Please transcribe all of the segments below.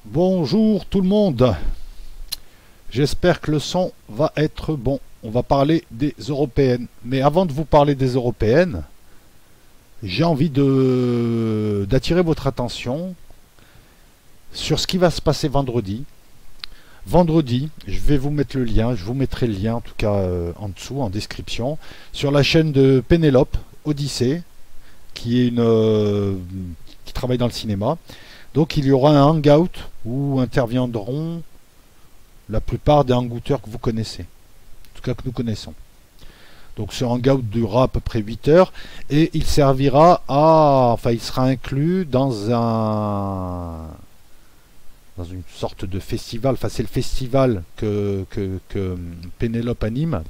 Bonjour tout le monde, j'espère que le son va être bon. On va parler des européennes. Mais avant de vous parler des européennes, j'ai envie d'attirer votre attention sur ce qui va se passer vendredi. Vendredi, je vais vous mettre le lien, je vous mettrai le lien en tout cas en dessous, en description, sur la chaîne de Pénélope, Odyssée, qui est qui travaille dans le cinéma. Donc il y aura un hangout où interviendront la plupart des hangouteurs que vous connaissez, en tout cas que nous connaissons. Donc ce hangout durera à peu près 8 heures et il servira à, enfin il sera inclus dans une sorte de festival, enfin c'est le festival que Pénélope anime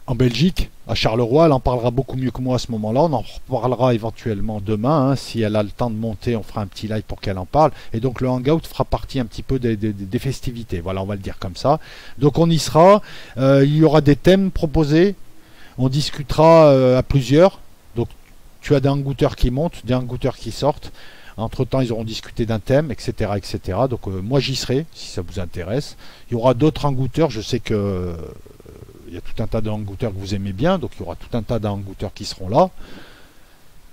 en Belgique, à Charleroi. Elle en parlera beaucoup mieux que moi à ce moment-là. On en reparlera éventuellement demain. Hein. Si elle a le temps de monter, on fera un petit live pour qu'elle en parle. Et donc le hangout fera partie un petit peu des festivités. Voilà, on va le dire comme ça. Donc on y sera. Il y aura des thèmes proposés. On discutera à plusieurs. Donc tu as des hangouteurs qui montent, des hangouteurs qui sortent. Entre-temps, ils auront discuté d'un thème, etc. etc. Donc moi j'y serai, si ça vous intéresse. Il y aura d'autres hangouteurs. Je sais que il y a tout un tas de hangouteurs que vous aimez bien, donc il y aura tout un tas d'hangouteurs qui seront là.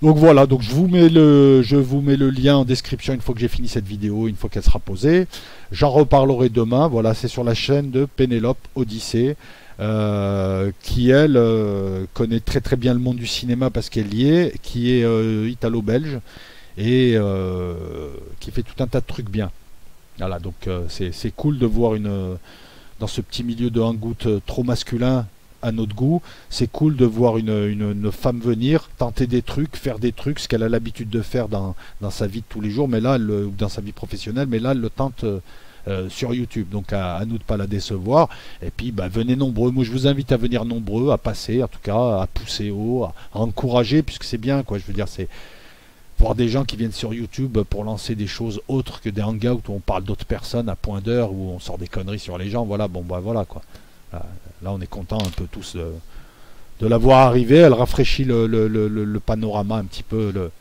Donc voilà, donc je vous mets le lien en description une fois que j'ai fini cette vidéo, une fois qu'elle sera posée. J'en reparlerai demain. Voilà, c'est sur la chaîne de Pénélope Odyssée, qui elle connaît très très bien le monde du cinéma parce qu'elle y est, qui est italo-belge et qui fait tout un tas de trucs bien. Voilà, donc c'est cool de voir dans ce petit milieu de hangout trop masculin à notre goût, c'est cool de voir une femme venir, tenter des trucs, faire des trucs, ce qu'elle a l'habitude de faire dans sa vie de tous les jours, mais là, ou dans sa vie professionnelle, mais là, elle le tente sur YouTube. Donc à nous de ne pas la décevoir. Et puis, bah, venez nombreux. Moi, je vous invite à venir nombreux, à passer, en tout cas, à pousser haut, à encourager, puisque c'est bien, quoi. Je veux dire, c'est voir des gens qui viennent sur YouTube pour lancer des choses autres que des hangouts où on parle d'autres personnes à point d'heure, où on sort des conneries sur les gens. Voilà, bon bah voilà quoi. Là on est content un peu tous de la voir arriver. Elle rafraîchit le panorama un petit peu,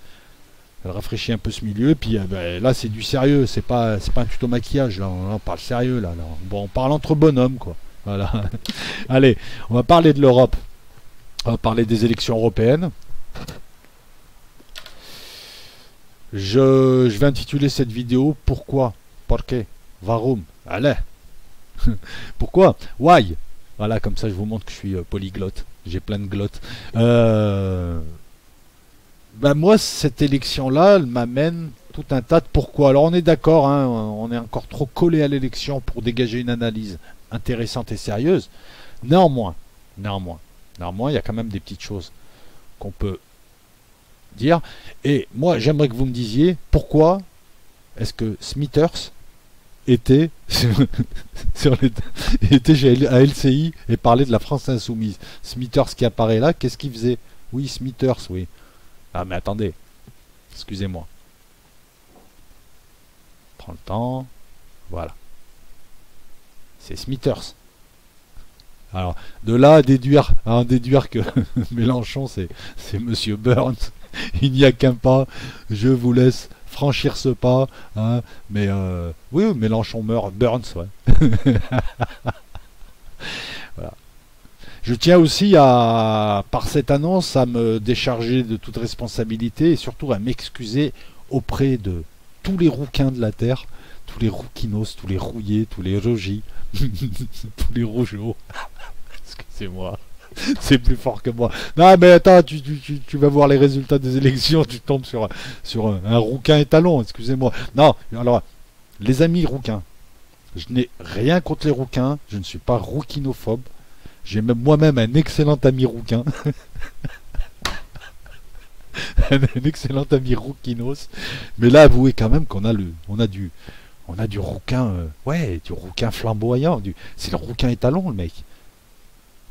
elle rafraîchit un peu ce milieu. Et puis ben, là c'est du sérieux, c'est pas un tuto maquillage. Là on parle sérieux là. Bon, on parle entre bonhommes quoi. Voilà. Allez, on va parler de l'Europe. On va parler des élections européennes. Je vais intituler cette vidéo Pourquoi? Porque? Warum? Allez. Pourquoi? Why? Voilà, comme ça je vous montre que je suis polyglotte. J'ai plein de glottes. Ben moi, cette élection-là, elle m'amène tout un tas de pourquoi. Alors on est d'accord, hein, on est encore trop collé à l'élection pour dégager une analyse intéressante et sérieuse. Néanmoins, il y a quand même des petites choses qu'on peut dire. Et moi, j'aimerais que vous me disiez pourquoi est-ce que Smithers était était à LCI et parlait de la France insoumise. Smithers qui apparaît là, qu'est-ce qu'il faisait? Oui, Smithers, oui. Ah mais attendez, excusez-moi. Prends le temps. Voilà. C'est Smithers. Alors, de là à déduire que Mélenchon, c'est Monsieur Burns, il n'y a qu'un pas, je vous laisse franchir ce pas, hein, mais oui, Mélenchon meurt, Burns, ouais. Voilà. Je tiens aussi par cette annonce, à me décharger de toute responsabilité et surtout à m'excuser auprès de tous les rouquins de la Terre, tous les rouquinos, tous les rouillés, tous les rogis, tous les rougeaux. Excusez-moi. C'est plus fort que moi. Non, mais attends, tu vas voir les résultats des élections, tu tombes sur un rouquin étalon, excusez-moi. Non, alors, les amis rouquins, je n'ai rien contre les rouquins, je ne suis pas rouquinophobe. J'ai même moi-même un excellent ami rouquin. Un excellent ami rouquinos. Mais là, avouez quand même qu'on a du rouquin, ouais, du rouquin flamboyant. C'est le rouquin étalon, le mec.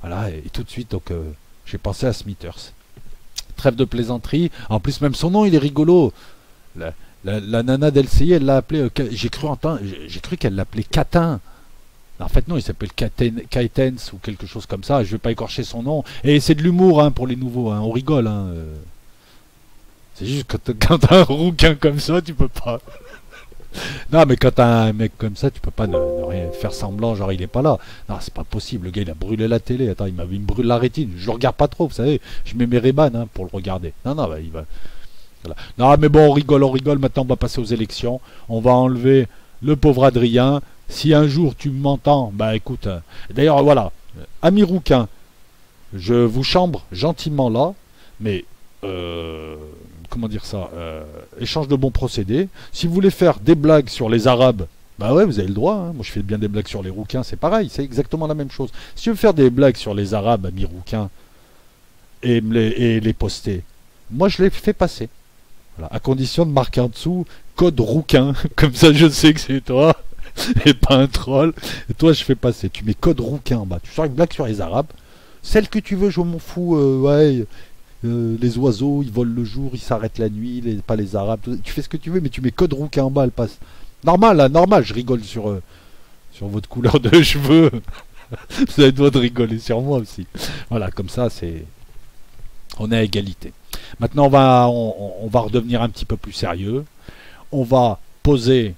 Voilà, et tout de suite, donc, j'ai pensé à Smithers. Trêve de plaisanterie. En plus, même son nom, il est rigolo. La nana d'LCI, elle l'a appelé. J'ai cru qu'elle l'appelait Catin. En fait, non, il s'appelle Kaitens ou quelque chose comme ça. Je vais pas écorcher son nom. Et c'est de l'humour hein, pour les nouveaux. Hein. On rigole. Hein. C'est juste que quand t'as un rouquin comme ça, tu peux pas. Non, mais quand t'as un mec comme ça, tu peux pas ne rien faire semblant, genre il est pas là. Non, c'est pas possible. Le gars, il a brûlé la télé. Attends, il me brûle la rétine. Je le regarde pas trop, vous savez. Je mets mes Ray-Ban hein, pour le regarder. Non, non, bah, il va. Voilà. Non, mais bon, on rigole, on rigole. Maintenant, on va passer aux élections. On va enlever le pauvre Adrien. Si un jour tu m'entends, bah écoute. D'ailleurs, voilà. Ami rouquin, je vous chambre gentiment là, mais. Comment dire ça, échange de bons procédés. Si vous voulez faire des blagues sur les Arabes, bah ouais, vous avez le droit. Hein. Moi, je fais bien des blagues sur les rouquins, c'est pareil, c'est exactement la même chose. Si tu veux faire des blagues sur les Arabes, amis rouquins, et les poster, moi, je les fais passer. Voilà. À condition de marquer en dessous code rouquin. Comme ça, je sais que c'est toi et pas un troll. Et toi, je fais passer. Tu mets code rouquin en bas. Tu sors une blague sur les Arabes. Celle que tu veux, je m'en fous. Ouais. Les oiseaux, ils volent le jour, ils s'arrêtent la nuit, pas les Arabes. Tu fais ce que tu veux, mais tu mets code rouquin en bas, elle passe. Normal, là, normal, je rigole sur votre couleur de cheveux. Vous avez le droit de rigoler sur moi aussi. Voilà, comme ça, on est à égalité. Maintenant, on va redevenir un petit peu plus sérieux. On va poser.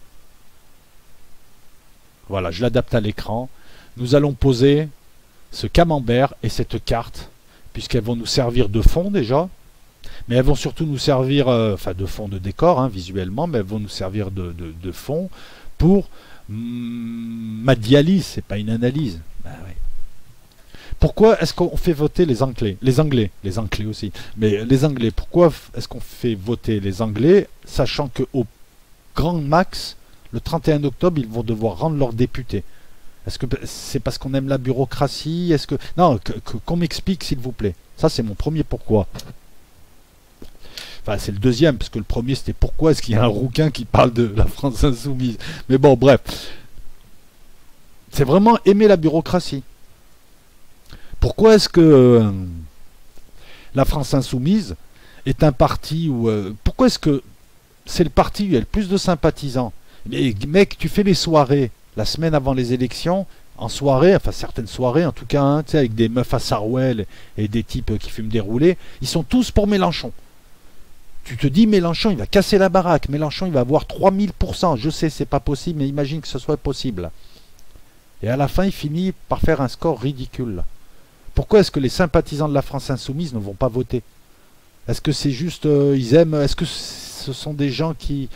Voilà, je l'adapte à l'écran. Nous allons poser ce camembert et cette carte, puisqu'elles vont nous servir de fond déjà, mais elles vont surtout nous servir, enfin de fond de décor, hein, visuellement, mais elles vont nous servir de fond pour ma dialyse, c'est pas une analyse. Ben ouais. Pourquoi est-ce qu'on fait voter les Anglais? Les Anglais aussi, mais les Anglais, pourquoi est-ce qu'on fait voter les Anglais, sachant qu'au grand max, le 31 octobre, ils vont devoir rendre leurs députés? Est-ce que c'est parce qu'on aime la bureaucratie? Est-ce que non, qu'on m'explique s'il vous plaît. Ça c'est mon premier pourquoi. Enfin c'est le deuxième parce que le premier c'était pourquoi est-ce qu'il y a un rouquin qui parle de la France insoumise. Mais bon bref, c'est vraiment aimer la bureaucratie. Pourquoi est-ce que la France insoumise est un parti où pourquoi est-ce que c'est le parti où il y a le plus de sympathisants? Mais mec, tu fais les soirées la semaine avant les élections, en soirée, enfin certaines soirées en tout cas, hein, avec des meufs à Sarwell et des types qui fument des roulés, ils sont tous pour Mélenchon. Tu te dis Mélenchon il va casser la baraque, Mélenchon il va avoir 3000%, je sais c'est pas possible, mais imagine que ce soit possible. Et à la fin il finit par faire un score ridicule. Pourquoi est-ce que les sympathisants de la France insoumise ne vont pas voter? Est-ce que c'est juste, ils aiment, est-ce que ce sont des gens qui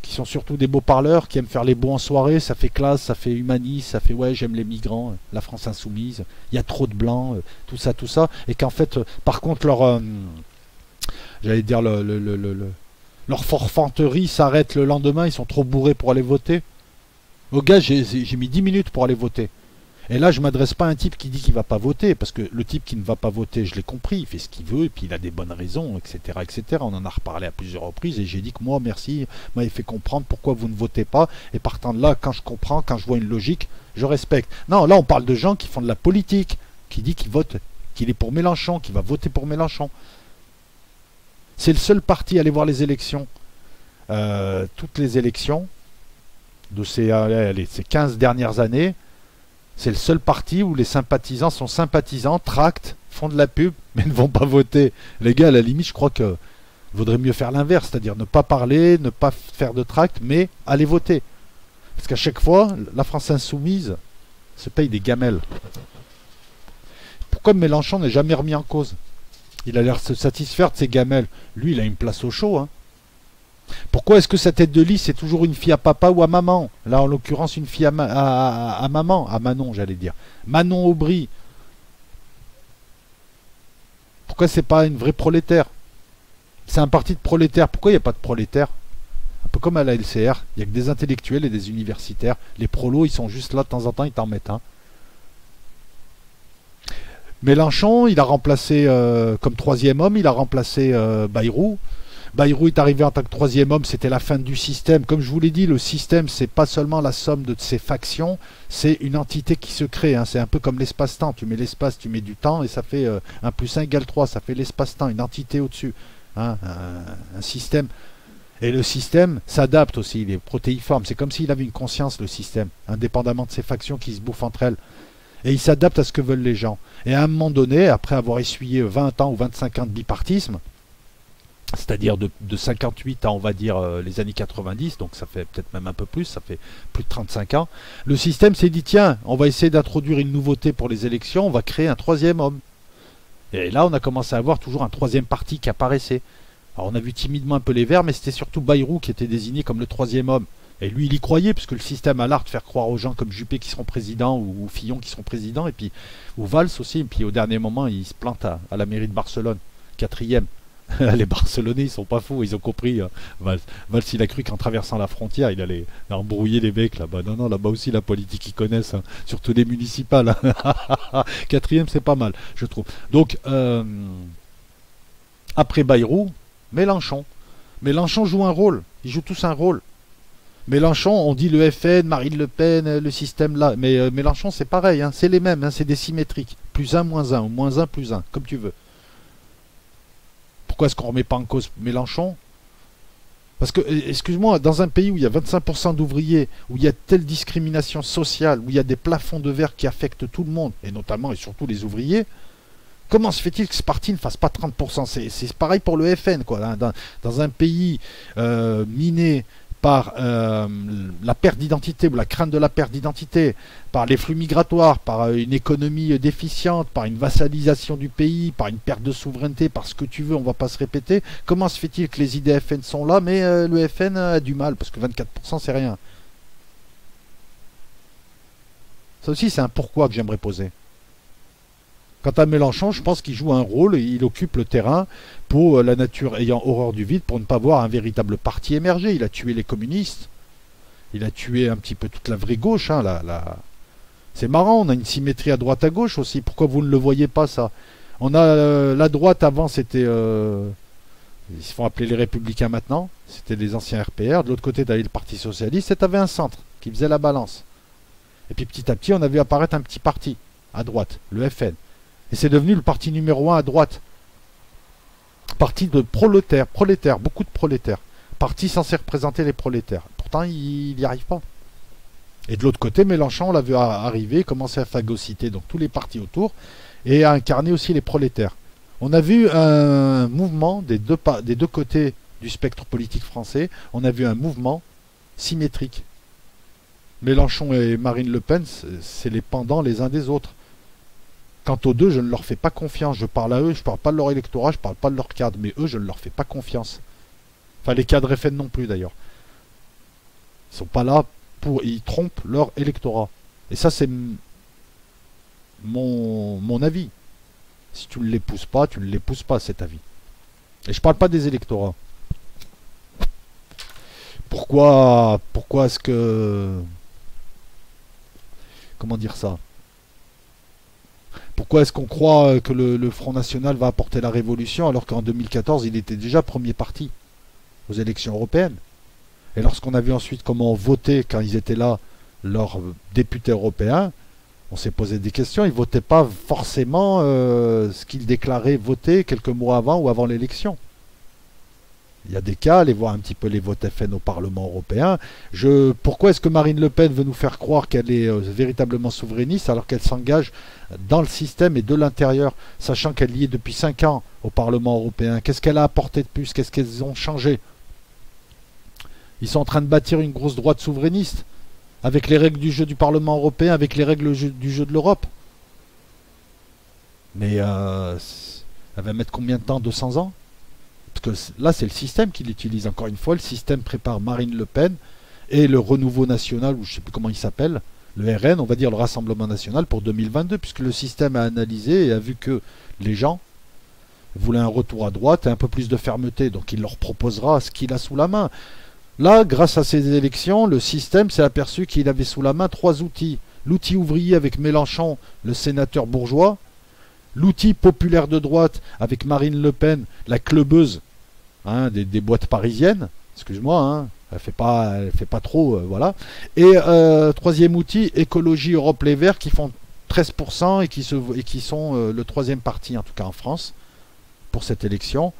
sont surtout des beaux parleurs, qui aiment faire les beaux en soirée, ça fait classe, ça fait humaniste, ça fait ouais j'aime les migrants, la France insoumise, il y a trop de blancs, tout ça, et qu'en fait, par contre j'allais dire leur forfanterie s'arrête le lendemain, ils sont trop bourrés pour aller voter. Au gars, j'ai mis 10 minutes pour aller voter. Et là, je m'adresse pas à un type qui dit qu'il va pas voter, parce que le type qui ne va pas voter, je l'ai compris, il fait ce qu'il veut, et puis il a des bonnes raisons, etc., etc. On en a reparlé à plusieurs reprises, et j'ai dit que moi, merci, m'avait fait comprendre pourquoi vous ne votez pas, et partant de là, quand je comprends, quand je vois une logique, je respecte. Non, là, on parle de gens qui font de la politique, qui dit qu'il vote, qu'il est pour Mélenchon, qu'il va voter pour Mélenchon. C'est le seul parti à aller voir les élections, toutes les élections de ces 15 dernières années. C'est le seul parti où les sympathisants sont sympathisants, tractent, font de la pub, mais ne vont pas voter. Les gars, à la limite, je crois que vaudrait mieux faire l'inverse, c'est-à-dire ne pas parler, ne pas faire de tract, mais aller voter. Parce qu'à chaque fois, la France insoumise se paye des gamelles. Pourquoi Mélenchon n'est jamais remis en cause? Il a l'air de se satisfaire de ses gamelles. Lui, il a une place au chaud, hein. Pourquoi est-ce que sa tête de liste c'est toujours une fille à papa ou à maman? Là, en l'occurrence, une fille à maman, à Manon, j'allais dire. Manon Aubry. Pourquoi c'est pas une vraie prolétaire? C'est un parti de prolétaires. Pourquoi il n'y a pas de prolétaires? Un peu comme à la LCR, il n'y a que des intellectuels et des universitaires. Les prolos, ils sont juste là de temps en temps, ils t'en mettent un. Mélenchon, il a remplacé, comme troisième homme, il a remplacé Bayrou. Bayrou est arrivé en tant que troisième homme, c'était la fin du système. Comme je vous l'ai dit, le système, c'est pas seulement la somme de ses factions, c'est une entité qui se crée. Hein. C'est un peu comme l'espace-temps. Tu mets l'espace, tu mets du temps, et ça fait 1 plus 1 égale 3. Ça fait l'espace-temps, une entité au-dessus. Hein, un système. Et le système s'adapte aussi, il est protéiforme. C'est comme s'il avait une conscience, le système, indépendamment de ses factions qui se bouffent entre elles. Et il s'adapte à ce que veulent les gens. Et à un moment donné, après avoir essuyé 20 ans ou 25 ans de bipartisme, c'est-à-dire de 58 à, on va dire, les années 90, donc ça fait peut-être même un peu plus, ça fait plus de 35 ans, le système s'est dit, tiens, on va essayer d'introduire une nouveauté pour les élections, on va créer un troisième homme. Et là, on a commencé à avoir toujours un troisième parti qui apparaissait. Alors on a vu timidement un peu les Verts, mais c'était surtout Bayrou qui était désigné comme le troisième homme. Et lui, il y croyait, puisque le système a l'art de faire croire aux gens comme Juppé qui seront présidents, ou Fillon qui seront présidents, et puis, ou Valls aussi, et puis au dernier moment, il se plante à la mairie de Barcelone, quatrième. Les Barcelonais, ils sont pas fous, ils ont compris. Valls, il a cru qu'en traversant la frontière, il allait embrouiller les mecs là-bas. Non, non, là-bas aussi, la politique, ils connaissent, hein, surtout les municipales. Quatrième, c'est pas mal, je trouve. Donc, après Bayrou, Mélenchon. Mélenchon joue un rôle, ils jouent tous un rôle. Mélenchon, on dit le FN, Marine Le Pen, le système là. Mais Mélenchon, c'est pareil, hein, c'est les mêmes, hein, c'est des symétriques. Plus un, moins un, ou moins un, plus un, comme tu veux. Pourquoi est-ce qu'on ne remet pas en cause Mélenchon? Parce que, excuse-moi, dans un pays où il y a 25% d'ouvriers, où il y a telle discrimination sociale, où il y a des plafonds de verre qui affectent tout le monde, et notamment et surtout les ouvriers, comment se fait-il que ce parti ne fasse pas 30%? C'est pareil pour le FN, quoi. Hein, dans un pays miné par la perte d'identité ou la crainte de la perte d'identité, par les flux migratoires, par une économie déficiente, par une vassalisation du pays, par une perte de souveraineté, par ce que tu veux, on va pas se répéter. Comment se fait-il que les idées FN sont là, mais le FN a du mal, parce que 24% c'est rien. Ça aussi c'est un pourquoi que j'aimerais poser. Quant à Mélenchon, je pense qu'il joue un rôle et il occupe le terrain pour la nature ayant horreur du vide pour ne pas voir un véritable parti émerger. Il a tué les communistes. Il a tué un petit peu toute la vraie gauche. Hein, C'est marrant, on a une symétrie à droite à gauche aussi. Pourquoi vous ne le voyez pas ça? On a la droite avant, c'était... ils se font appeler les Républicains maintenant. C'était les anciens RPR. De l'autre côté, tu avais le Parti Socialiste et tu avais un centre qui faisait la balance. Et puis petit à petit, on a vu apparaître un petit parti à droite, le FN. Et c'est devenu le parti numéro 1 à droite. Parti de prolétaires, beaucoup de prolétaires. Parti censé représenter les prolétaires. Pourtant, il n'y arrive pas. Et de l'autre côté, Mélenchon, on l'a vu arriver, commencer à phagocyter donc tous les partis autour, et à incarner aussi les prolétaires. On a vu un mouvement des deux côtés du spectre politique français, on a vu un mouvement symétrique. Mélenchon et Marine Le Pen, c'est les pendants les uns des autres. Quant aux deux, je ne leur fais pas confiance. Je parle à eux, je ne parle pas de leur électorat, je ne parle pas de leur cadre. Mais eux, je ne leur fais pas confiance. Enfin, les cadres FN non plus, d'ailleurs. Ils sont pas là pour... Ils trompent leur électorat. Et ça, c'est mon avis. Si tu ne l'épouses pas, tu ne l'épouses pas, cet avis. Et je ne parle pas des électorats. Pourquoi est-ce que... Comment dire ça? Pourquoi est-ce qu'on croit que le Front National va apporter la révolution alors qu'en 2014 il était déjà premier parti aux élections européennes? Et lorsqu'on a vu ensuite comment voter quand ils étaient là, leurs députés européens, on s'est posé des questions. Ils ne votaient pas forcément ce qu'ils déclaraient voter quelques mois avant ou avant l'élection. Il y a des cas, allez voir un petit peu les votes FN au Parlement européen. Pourquoi est-ce que Marine Le Pen veut nous faire croire qu'elle est véritablement souverainiste alors qu'elle s'engage dans le système et de l'intérieur, sachant qu'elle y est depuis 5 ans au Parlement européen? Qu'est-ce qu'elle a apporté de plus? Qu'est-ce qu'elles ont changé? Ils sont en train de bâtir une grosse droite souverainiste avec les règles du jeu du Parlement européen, avec les règles du jeu de l'Europe. Mais elle va mettre combien de temps? 200 ans? Parce que là, c'est le système qui l'utilise. Encore une fois, le système prépare Marine Le Pen et le Renouveau National, ou je ne sais plus comment il s'appelle, le RN, on va dire le Rassemblement National pour 2022, puisque le système a analysé et a vu que les gens voulaient un retour à droite et un peu plus de fermeté. Donc il leur proposera ce qu'il a sous la main. Là, grâce à ces élections, le système s'est aperçu qu'il avait sous la main 3 outils. L'outil ouvrier avec Mélenchon, le sénateur bourgeois. L'outil populaire de droite avec Marine Le Pen, la clubeuse hein, des boîtes parisiennes. Excuse-moi, hein, elle fait pas trop, voilà. Et troisième outil, écologie Europe Les Verts qui font 13% et qui sont le troisième parti, en tout cas en France, pour cette élection.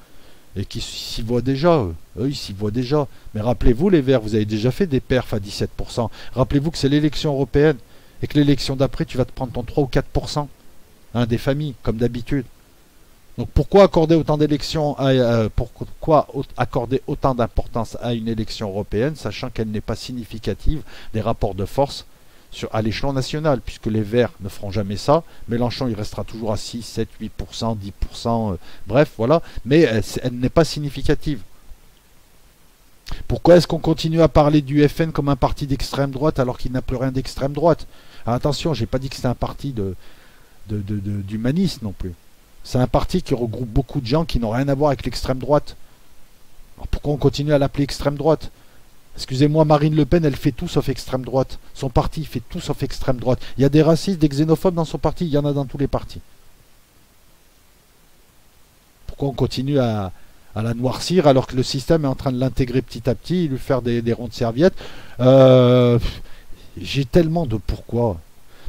Et qui s'y voient déjà, eux ils s'y voient déjà. Mais rappelez-vous les Verts, vous avez déjà fait des perfs à 17%. Rappelez-vous que c'est l'élection européenne et que l'élection d'après, tu vas te prendre ton 3 ou 4%. Hein, des familles, comme d'habitude. Donc pourquoi accorder autant d'élections pourquoi accorder autant d'importance à une élection européenne, sachant qu'elle n'est pas significative des rapports de force à l'échelon national, puisque les Verts ne feront jamais ça, Mélenchon il restera toujours à 6, 7, 8%, 10%, bref, voilà, mais elle n'est pas significative. Pourquoi est-ce qu'on continue à parler du FN comme un parti d'extrême droite alors qu'il n'a plus rien d'extrême droite? Alors, attention, j'ai pas dit que c'était un parti d'humanistes non plus. C'est un parti qui regroupe beaucoup de gens qui n'ont rien à voir avec l'extrême droite. Alors pourquoi on continue à l'appeler extrême droite? Excusez-moi, Marine Le Pen, elle fait tout sauf extrême droite. Son parti fait tout sauf extrême droite. Il y a des racistes, des xénophobes dans son parti, il y en a dans tous les partis. Pourquoi on continue à la noircir alors que le système est en train de l'intégrer petit à petit, lui faire des ronds de serviettes? J'ai tellement de pourquoi.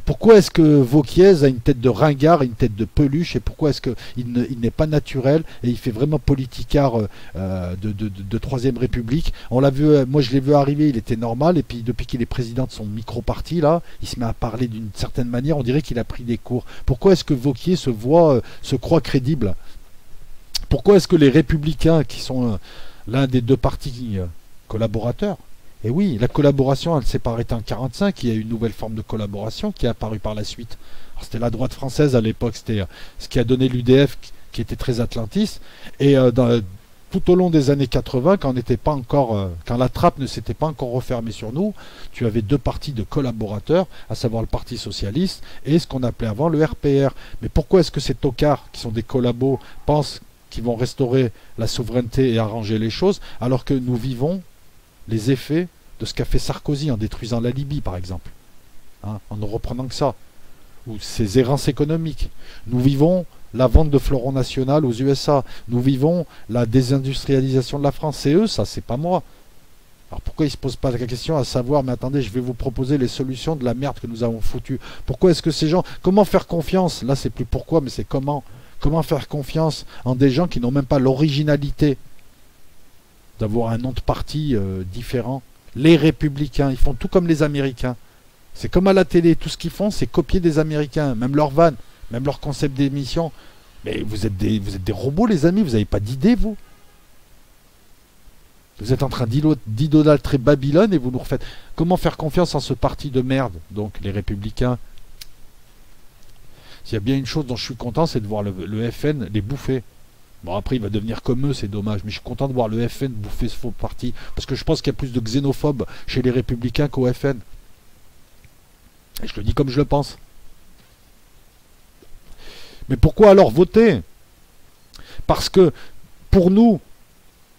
Pourquoi est-ce que Vauquiez a une tête de ringard, une tête de peluche, et pourquoi est-ce qu'il n'est pas naturel et il fait vraiment politicard de Troisième République? On l'a vu, moi je l'ai vu arriver, il était normal, et puis depuis qu'il est président de son micro-parti là, il se met à parler d'une certaine manière, on dirait qu'il a pris des cours. Pourquoi est-ce que Vauquiez se croit crédible? Pourquoi est-ce que les Républicains, qui sont l'un des deux partis collaborateurs, et oui, la collaboration, elle s'est pas arrêtée en 1945, il y a eu une nouvelle forme de collaboration qui est apparue par la suite. C'était la droite française à l'époque, c'était ce qui a donné l'UDF qui était très atlantiste, et tout au long des années 80, quand la trappe ne s'était pas encore refermée sur nous, tu avais deux partis de collaborateurs, à savoir le Parti Socialiste et ce qu'on appelait avant le RPR. Mais pourquoi est-ce que ces tocards, qui sont des collabos, pensent qu'ils vont restaurer la souveraineté et arranger les choses, alors que nous vivons les effets de ce qu'a fait Sarkozy en détruisant la Libye, par exemple, hein, en ne reprenant que ça, ou ses errances économiques. Nous vivons la vente de fleurons national aux USA. Nous vivons la désindustrialisation de la France. C'est eux, ça, c'est pas moi. Alors pourquoi ils ne se posent pas la question à savoir, mais attendez, je vais vous proposer les solutions de la merde que nous avons foutue. Pourquoi est-ce que ces gens... Comment faire confiance? Là, c'est plus pourquoi, mais c'est comment. Comment faire confiance en des gens qui n'ont même pas l'originalité d'avoir un nom de parti différent? Les Républicains, ils font tout comme les Américains. C'est comme à la télé, tout ce qu'ils font, c'est copier des Américains, même leur van, même leur concept d'émission. Mais vous êtes des robots, les amis, vous n'avez pas d'idée, vous. Vous êtes en train d'idolâtrer Babylone et vous nous refaites... Comment faire confiance en ce parti de merde, donc les Républicains? S'il y a bien une chose dont je suis content, c'est de voir le FN les bouffer. Bon, après, il va devenir comme eux, c'est dommage. Mais je suis content de voir le FN bouffer ce faux parti. Parce que je pense qu'il y a plus de xénophobes chez les Républicains qu'au FN. Et je le dis comme je le pense. Mais pourquoi alors voter? Parce que, pour nous,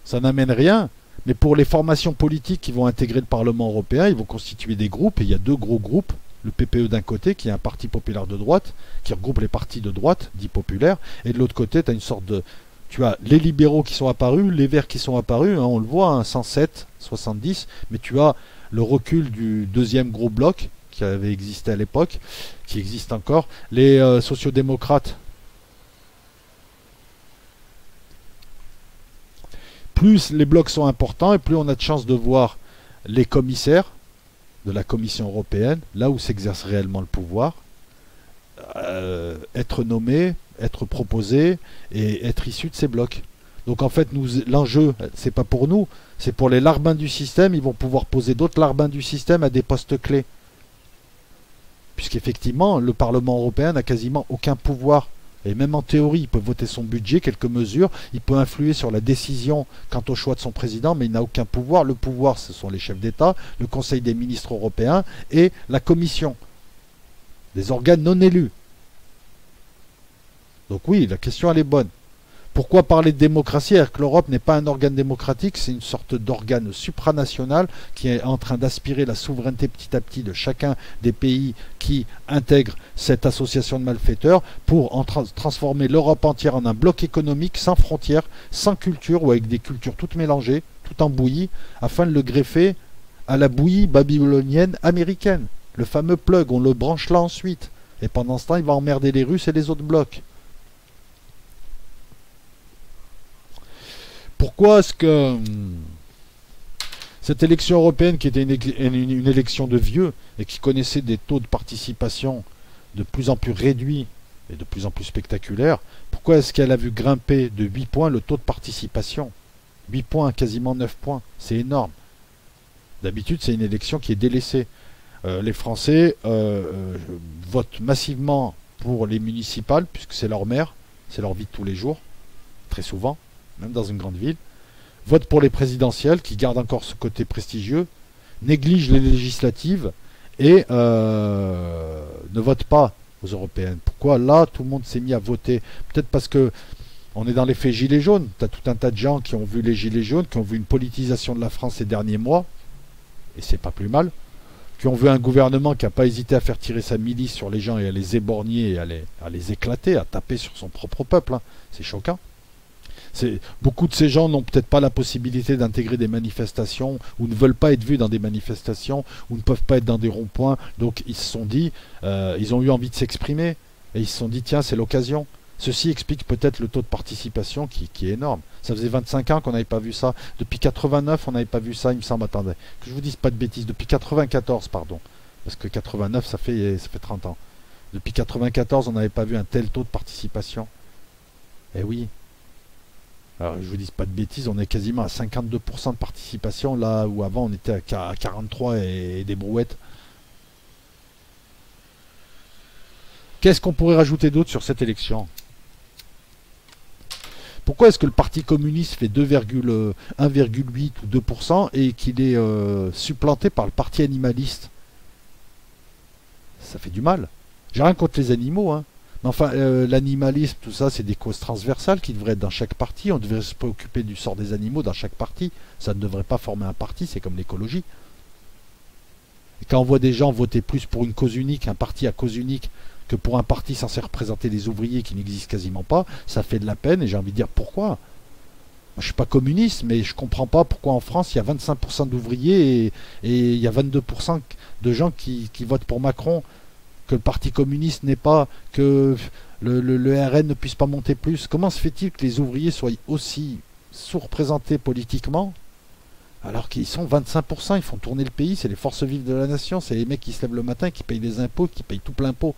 ça n'amène rien. Mais pour les formations politiques qui vont intégrer le Parlement européen, ils vont constituer des groupes. Et il y a deux gros groupes. Le PPE d'un côté, qui est un parti populaire de droite, qui regroupe les partis de droite, dits populaires. Et de l'autre côté, tu as une sorte de... Tu as les libéraux qui sont apparus, les verts qui sont apparus, hein, on le voit, hein, 107, 70, mais tu as le recul du deuxième gros bloc qui avait existé à l'époque, qui existe encore, les sociodémocrates. Plus les blocs sont importants et plus on a de chances de voir les commissaires de la Commission européenne, là où s'exerce réellement le pouvoir, être nommés, être proposés et être issus de ces blocs. Donc en fait, l'enjeu, c'est pas pour nous, c'est pour les larbins du système. Ils vont pouvoir poser d'autres larbins du système à des postes clés. Puisqu'effectivement, le Parlement européen n'a quasiment aucun pouvoir. Et même en théorie, il peut voter son budget, quelques mesures, il peut influer sur la décision quant au choix de son président, mais il n'a aucun pouvoir. Le pouvoir, ce sont les chefs d'État, le Conseil des ministres européens et la Commission. Des organes non élus. Donc oui, la question elle est bonne. Pourquoi parler de démocratie alors que l'Europe n'est pas un organe démocratique? C'est une sorte d'organe supranational qui est en train d'aspirer la souveraineté petit à petit de chacun des pays qui intègrent cette association de malfaiteurs pour transformer l'Europe entière en un bloc économique sans frontières, sans culture ou avec des cultures toutes mélangées, tout en bouillie, afin de le greffer à la bouillie babylonienne américaine. Le fameux plug, on le branche là ensuite. Et pendant ce temps, il va emmerder les Russes et les autres blocs. Pourquoi est-ce que cette élection européenne, qui était une élection de vieux et qui connaissait des taux de participation de plus en plus réduits et de plus en plus spectaculaire, pourquoi est-ce qu'elle a vu grimper de 8 points le taux de participation? 8 points, quasiment 9 points, c'est énorme. D'habitude, c'est une élection qui est délaissée. Les Français votent massivement pour les municipales, puisque c'est leur maire, c'est leur vie de tous les jours, très souvent, même dans une grande ville. Votent pour les présidentielles, qui gardent encore ce côté prestigieux, négligent les législatives et ne votent pas aux européennes. Pourquoi là, tout le monde s'est mis à voter? Peut-être parce que on est dans l'effet gilets jaunes. Tu as tout un tas de gens qui ont vu les gilets jaunes, qui ont vu une politisation de la France ces derniers mois, et c'est pas plus mal, qui ont vu un gouvernement qui n'a pas hésité à faire tirer sa milice sur les gens et à les éborgner et à les éclater, à taper sur son propre peuple. Hein. C'est choquant. Beaucoup de ces gens n'ont peut-être pas la possibilité d'intégrer des manifestations ou ne veulent pas être vus dans des manifestations ou ne peuvent pas être dans des ronds-points. Donc ils se sont dit, ils ont eu envie de s'exprimer et ils se sont dit tiens c'est l'occasion. Ceci explique peut-être le taux de participation qui est énorme. Ça faisait 25 ans qu'on n'avait pas vu ça. Depuis 89 on n'avait pas vu ça il me semble. Attendez, que je vous dise pas de bêtises. Depuis 94 pardon. Parce que 89 ça fait 30 ans. Depuis 94 on n'avait pas vu un tel taux de participation. Eh oui. Alors, je vous dis pas de bêtises, on est quasiment à 52% de participation, là où avant on était à 43 et des brouettes. Qu'est-ce qu'on pourrait rajouter d'autre sur cette élection? Pourquoi est-ce que le Parti communiste fait 1,8 ou 2% et qu'il est supplanté par le Parti animaliste? Ça fait du mal. J'ai rien contre les animaux, hein. Mais enfin, l'animalisme, tout ça, c'est des causes transversales qui devraient être dans chaque parti. On devrait se préoccuper du sort des animaux dans chaque parti. Ça ne devrait pas former un parti, c'est comme l'écologie. Et quand on voit des gens voter plus pour une cause unique, un parti à cause unique, que pour un parti censé représenter les ouvriers qui n'existent quasiment pas, ça fait de la peine et j'ai envie de dire pourquoi. Moi, je ne suis pas communiste, mais je ne comprends pas pourquoi en France, il y a 25% d'ouvriers et il y a 22% de gens qui votent pour Macron. Que le Parti communiste n'est pas, que le RN ne puisse pas monter plus. Comment se fait-il que les ouvriers soient aussi sous-représentés politiquement alors qu'ils sont 25%, ils font tourner le pays, c'est les forces vives de la nation, c'est les mecs qui se lèvent le matin, qui payent des impôts, qui payent tout plein pot,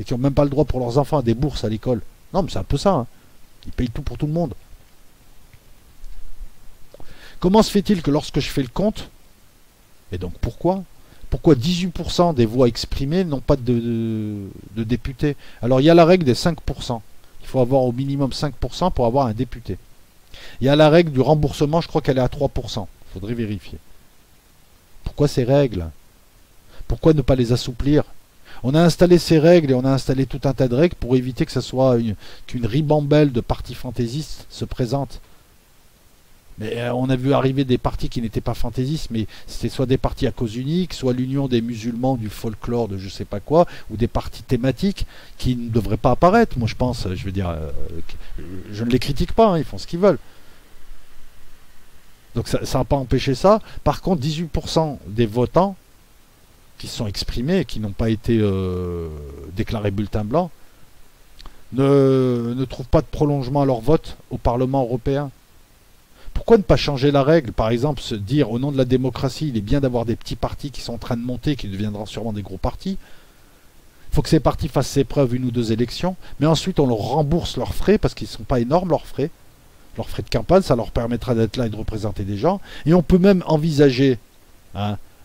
et qui n'ont même pas le droit pour leurs enfants à des bourses à l'école. Non mais c'est un peu ça, hein. Ils payent tout pour tout le monde. Comment se fait-il que lorsque je fais le compte, et donc pourquoi 18% des voix exprimées n'ont pas de députés? Alors il y a la règle des 5%. Il faut avoir au minimum 5% pour avoir un député. Il y a la règle du remboursement, je crois qu'elle est à 3%. Il faudrait vérifier. Pourquoi ces règles? Pourquoi ne pas les assouplir? On a installé ces règles et on a installé tout un tas de règles pour éviter que ce soit qu'une ribambelle de partis fantaisistes se présente. Mais on a vu arriver des partis qui n'étaient pas fantaisistes, mais c'était soit des partis à cause unique, soit l'union des musulmans, du folklore, de je sais pas quoi, ou des partis thématiques qui ne devraient pas apparaître. Moi je pense, je veux dire, je ne les critique pas, hein, ils font ce qu'ils veulent. Donc ça n'a pas empêché ça. Par contre, 18% des votants qui se sont exprimés et qui n'ont pas été déclarés bulletin blanc ne trouvent pas de prolongement à leur vote au Parlement européen. Pourquoi ne pas changer la règle? Par exemple, se dire au nom de la démocratie, il est bien d'avoir des petits partis qui sont en train de monter, qui deviendront sûrement des gros partis. Il faut que ces partis fassent ses preuves une ou deux élections, mais ensuite on leur rembourse leurs frais, parce qu'ils ne sont pas énormes leurs frais. Leurs frais de campagne, ça leur permettra d'être là et de représenter des gens. Et on peut même envisager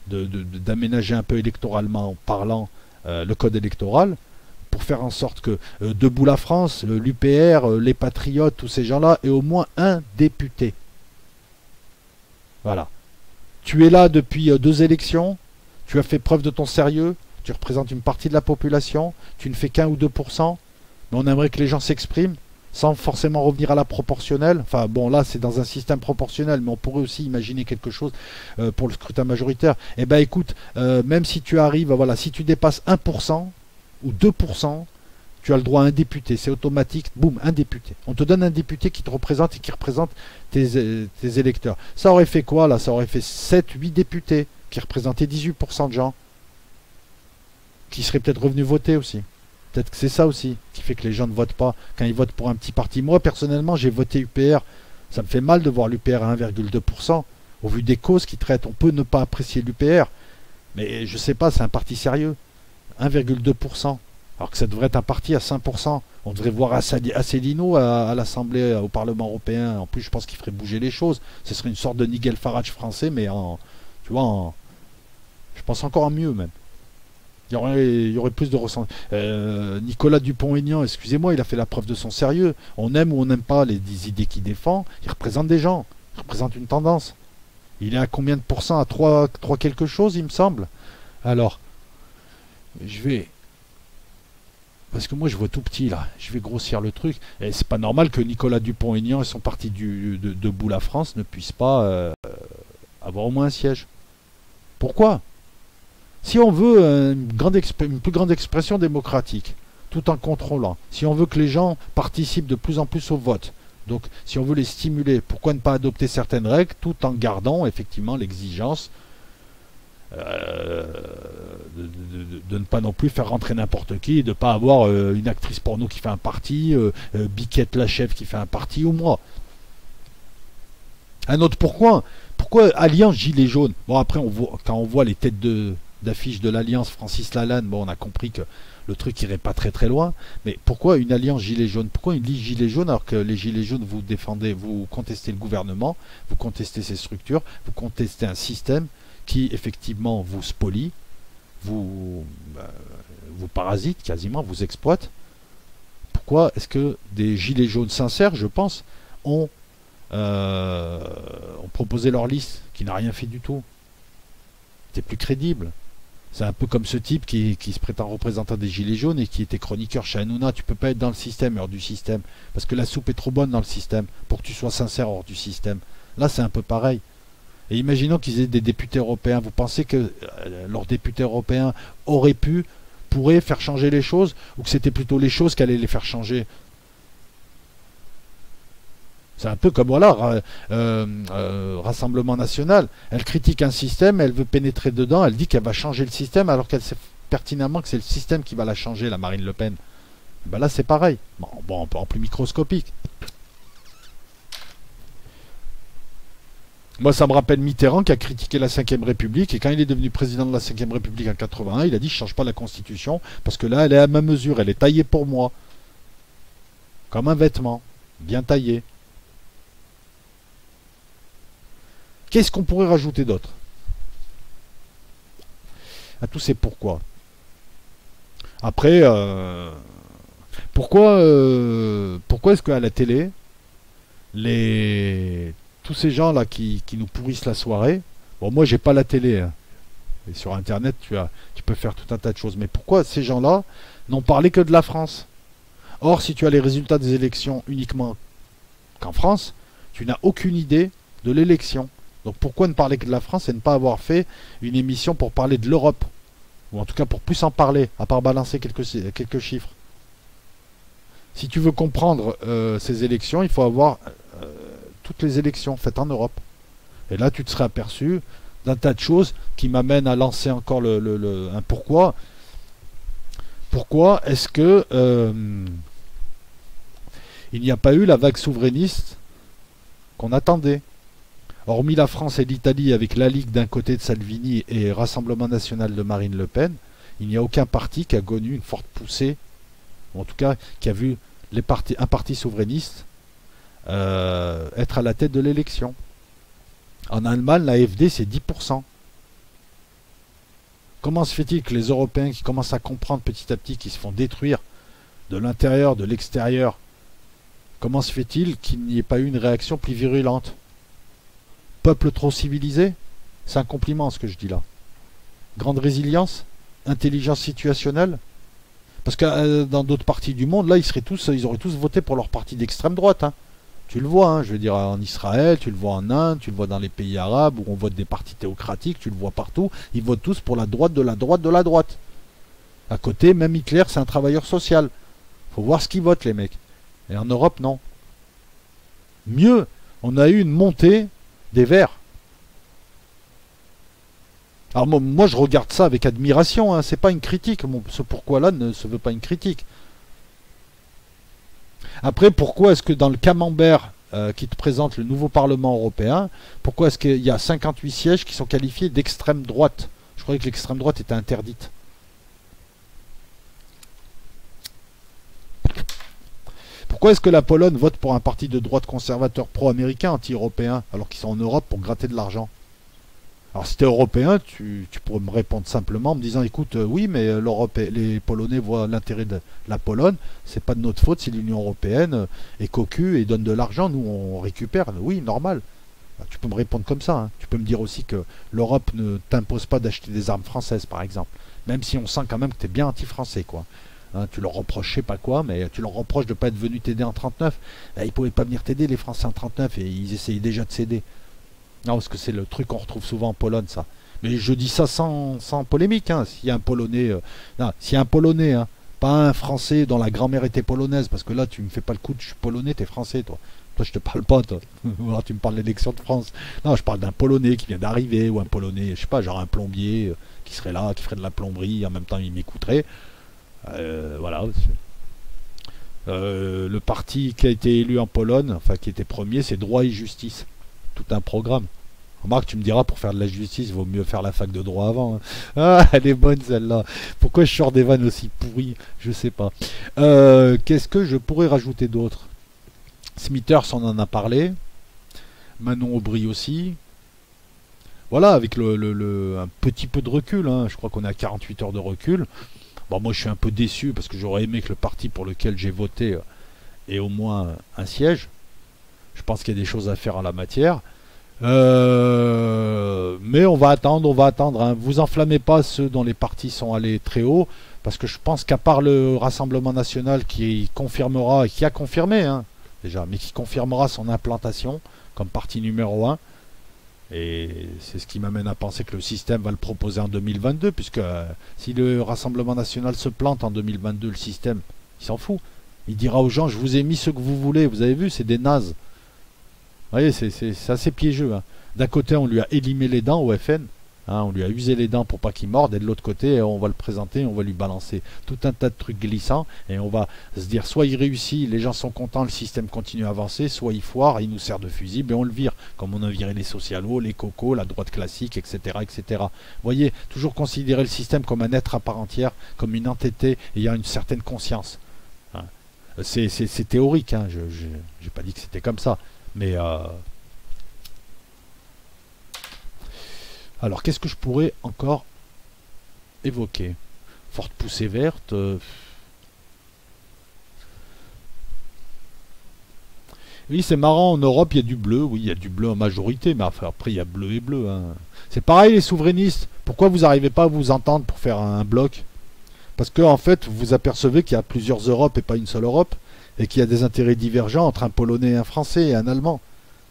d'aménager un peu électoralement parlant le code électoral, pour faire en sorte que Debout la France, l'UPR, les Patriotes, tous ces gens-là, aient au moins un député. Voilà. Tu es là depuis 2 élections, tu as fait preuve de ton sérieux, tu représentes une partie de la population, tu ne fais qu'1 ou 2%, mais on aimerait que les gens s'expriment, sans forcément revenir à la proportionnelle. Enfin bon, là c'est dans un système proportionnel, mais on pourrait aussi imaginer quelque chose pour le scrutin majoritaire. Eh ben écoute, même si tu arrives, voilà, si tu dépasses 1% ou 2%, tu as le droit à un député, c'est automatique, boum, un député. On te donne un député qui te représente et qui représente tes électeurs. Ça aurait fait quoi là? Ça aurait fait 7-8 députés qui représentaient 18% de gens, qui seraient peut-être revenus voter aussi. Peut-être que c'est ça aussi qui fait que les gens ne votent pas quand ils votent pour un petit parti. Moi personnellement j'ai voté UPR, ça me fait mal de voir l'UPR à 1,2%, au vu des causes qu'ils traitent. On peut ne pas apprécier l'UPR, mais je sais pas, c'est un parti sérieux. 1,2%. Alors que ça devrait être un parti à 5%. On devrait voir Asselineau à l'Assemblée, au Parlement européen. En plus, je pense qu'il ferait bouger les choses. Ce serait une sorte de Nigel Farage français, mais tu vois, je pense encore en mieux même. Il y aurait plus de ressenti. Nicolas Dupont-Aignan, excusez-moi, il a fait la preuve de son sérieux. On aime ou on n'aime pas les idées qu'il défend. Il représente des gens. Il représente une tendance. Il est à combien de pourcents? À 3 quelque chose, il me semble. Alors, je vais... Parce que moi, je vois tout petit, là. Je vais grossir le truc. Et c'est pas normal que Nicolas Dupont-Aignan et son parti de Debout la France ne puissent pas avoir au moins un siège. Pourquoi? Si on veut une plus grande expression démocratique, tout en contrôlant, si on veut que les gens participent de plus en plus au vote, donc si on veut les stimuler, pourquoi ne pas adopter certaines règles tout en gardant effectivement l'exigence de ne pas non plus faire rentrer n'importe qui, de ne pas avoir une actrice porno qui fait un parti, Biquette la chef qui fait un parti, ou moi. Un autre pourquoi Alliance Gilets jaunes? Bon, après, quand on voit les têtes d'affiche de l'Alliance Francis Lalanne, bon, on a compris que le truc irait pas très très loin. Mais pourquoi une Alliance Gilets jaunes? Pourquoi une liste Gilets jaunes alors que les Gilets jaunes, vous défendez, vous contestez le gouvernement, vous contestez ses structures, vous contestez un système qui effectivement vous spolie, vous parasite quasiment, vous exploite? Pourquoi est-ce que des Gilets jaunes sincères, je pense, ont proposé leur liste qui n'a rien fait du tout? C'est plus crédible. C'est un peu comme ce type qui se prétend représentant des Gilets jaunes et qui était chroniqueur chez Hanouna. Tu peux pas être dans le système hors du système parce que la soupe est trop bonne dans le système pour que tu sois sincère hors du système. Là, c'est un peu pareil. Et imaginons qu'ils aient des députés européens. Vous pensez que leurs députés européens pourraient faire changer les choses, ou que c'était plutôt les choses qui allaient les faire changer? C'est un peu comme, voilà, Rassemblement National. Elle critique un système, elle veut pénétrer dedans, elle dit qu'elle va changer le système, alors qu'elle sait pertinemment que c'est le système qui va la changer, la Marine Le Pen. Ben là, c'est pareil. Bon, en plus microscopique. Moi, ça me rappelle Mitterrand qui a critiqué la Ve République, et quand il est devenu président de la Ve République en 81, il a dit « Je ne change pas la Constitution, parce que là, elle est à ma mesure, elle est taillée pour moi. » Comme un vêtement, bien taillé. Qu'est-ce qu'on pourrait rajouter d'autre à tous ces pourquoi? Après, pourquoi est-ce qu'à la télé, tous ces gens-là qui nous pourrissent la soirée, bon, moi j'ai pas la télé, hein, et sur Internet tu peux faire tout un tas de choses, mais pourquoi ces gens-là n'ont parlé que de la France? Or, si tu as les résultats des élections uniquement qu'en France, tu n'as aucune idée de l'élection. Donc pourquoi ne parler que de la France et ne pas avoir fait une émission pour parler de l'Europe? Ou en tout cas pour plus en parler, à part balancer quelques chiffres. Si tu veux comprendre ces élections, il faut avoir toutes les élections faites en Europe. Et là, tu te serais aperçu d'un tas de choses qui m'amènent à lancer encore un pourquoi. Pourquoi est-ce que il n'y a pas eu la vague souverainiste qu'on attendait? Hormis la France et l'Italie avec la Ligue d'un côté de Salvini et Rassemblement National de Marine Le Pen, il n'y a aucun parti qui a connu une forte poussée, ou en tout cas qui a vu un parti souverainiste être à la tête de l'élection. En Allemagne, la AfD, c'est 10%. Comment se fait-il que les Européens qui commencent à comprendre petit à petit qu'ils se font détruire de l'intérieur, de l'extérieur, comment se fait-il qu'il n'y ait pas eu une réaction plus virulente? Peuple trop civilisé? C'est un compliment ce que je dis là. Grande résilience? Intelligence situationnelle? Parce que dans d'autres parties du monde, là, ils auraient tous voté pour leur parti d'extrême droite. Hein. Tu le vois, hein, je veux dire, en Israël, tu le vois en Inde, tu le vois dans les pays arabes où on vote des partis théocratiques, tu le vois partout. Ils votent tous pour la droite de la droite de la droite. À côté, même Hitler, c'est un travailleur social. Faut voir ce qu'ils votent, les mecs. Et en Europe, non. Mieux, on a eu une montée des Verts. Alors moi je regarde ça avec admiration, hein, c'est pas une critique, ce pourquoi-là ne se veut pas une critique. Après, pourquoi est-ce que dans le camembert qui te présente le nouveau Parlement européen, pourquoi est-ce qu'il y a 58 sièges qui sont qualifiés d'extrême droite? Je croyais que l'extrême droite était interdite. Pourquoi est-ce que la Pologne vote pour un parti de droite conservateur pro-américain, anti-européen, alors qu'ils sont en Europe pour gratter de l'argent? Alors si tu es européen, tu pourrais me répondre simplement en me disant, écoute, oui, mais l'Europe, les Polonais voient l'intérêt de la Pologne, c'est pas de notre faute si l'Union européenne est cocu et donne de l'argent, nous on récupère. Oui, normal. Tu peux me répondre comme ça. Hein. Tu peux me dire aussi que l'Europe ne t'impose pas d'acheter des armes françaises, par exemple. Même si on sent quand même que tu es bien anti-français, quoi. Hein, tu leur reproches je sais pas quoi, mais tu leur reproches de ne pas être venu t'aider en 39. Ils pouvaient pas venir t'aider, les Français, en 39, et ils essayaient déjà de s'aider. Non, parce que c'est le truc qu'on retrouve souvent en Pologne, ça. Mais je dis ça sans polémique. Hein. S'il y a un Polonais... non, s'il y a un Polonais, hein, pas un Français dont la grand-mère était polonaise, parce que là, tu me fais pas le coup de je suis Polonais, t'es Français, toi. Toi, je te parle pas, toi. Alors, tu me parles de l'élection de France. Non, je parle d'un Polonais qui vient d'arriver, ou un Polonais, je sais pas, genre un plombier qui serait là, qui ferait de la plomberie, en même temps, il m'écouterait. Voilà. Le parti qui a été élu en Pologne, enfin, qui était premier, c'est Droit et Justice. Tout un programme. Remarque, tu me diras, pour faire de la justice, il vaut mieux faire la fac de droit avant. Hein. Ah, elle est bonne celle-là. Pourquoi je sors des vannes aussi pourries? Je sais pas. Qu'est-ce que je pourrais rajouter d'autre? Smithers, on en a parlé. Manon Aubry aussi. Voilà, avec un petit peu de recul. Hein. Je crois qu'on est à 48 heures de recul. Bon, moi, je suis un peu déçu parce que j'aurais aimé que le parti pour lequel j'ai voté ait au moins un siège. Je pense qu'il y a des choses à faire en la matière. Mais on va attendre. Hein. Vous enflammez pas ceux dont les partis sont allés très haut, parce que je pense qu'à part le Rassemblement National qui confirmera, et qui a confirmé hein, déjà, mais qui confirmera son implantation comme parti numéro 1, et c'est ce qui m'amène à penser que le système va le proposer en 2022, puisque si le Rassemblement National se plante en 2022, le système, il s'en fout. Il dira aux gens, je vous ai mis ce que vous voulez, vous avez vu, c'est des nazes. Vous voyez, c'est assez piégeux. Hein. D'un côté, on lui a élimé les dents au FN, hein, on lui a usé les dents pour pas qu'il morde, et de l'autre côté, on va le présenter, on va lui balancer tout un tas de trucs glissants, et on va se dire, soit il réussit, les gens sont contents, le système continue à avancer, soit il foire, il nous sert de fusible, et on le vire, comme on a viré les socialos, les cocos, la droite classique, etc. etc. Vous voyez, toujours considérer le système comme un être à part entière, comme une entité, ayant une certaine conscience. Hein. C'est théorique, hein, je n'ai pas dit que c'était comme ça. Mais alors, qu'est-ce que je pourrais encore évoquer? Forte poussée verte. Oui, c'est marrant, en Europe, il y a du bleu. Oui, il y a du bleu en majorité, mais enfin, après, il y a bleu et bleu. Hein. C'est pareil, les souverainistes. Pourquoi vous n'arrivez pas à vous entendre pour faire un bloc? Parce que, en fait, vous apercevez qu'il y a plusieurs Europes et pas une seule Europe, et qu'il y a des intérêts divergents entre un Polonais, un Français et un Allemand.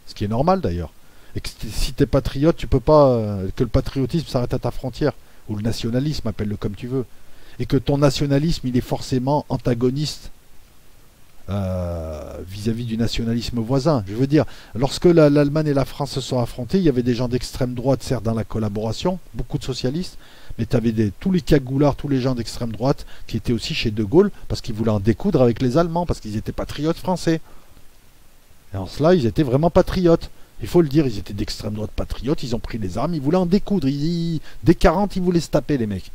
Ce qui est normal d'ailleurs. Et que si t'es patriote, tu peux pas que le patriotisme s'arrête à ta frontière, ou le nationalisme, appelle-le comme tu veux. Et que ton nationalisme, il est forcément antagoniste vis-à-vis du nationalisme voisin. Je veux dire, lorsque l'Allemagne et la France se sont affrontées, il y avait des gens d'extrême droite, certes, dans la collaboration, beaucoup de socialistes, mais tu avais tous les cagoulards, tous les gens d'extrême droite qui étaient aussi chez De Gaulle, parce qu'ils voulaient en découdre avec les Allemands, parce qu'ils étaient patriotes français. Et en cela, ils étaient vraiment patriotes. Il faut le dire, ils étaient d'extrême droite patriotes, ils ont pris les armes, ils voulaient en découdre. Dès 40, ils voulaient se taper, les mecs.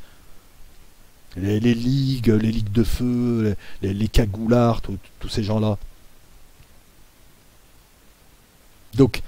Les ligues de feu, les cagoulards, tous ces gens-là. Donc,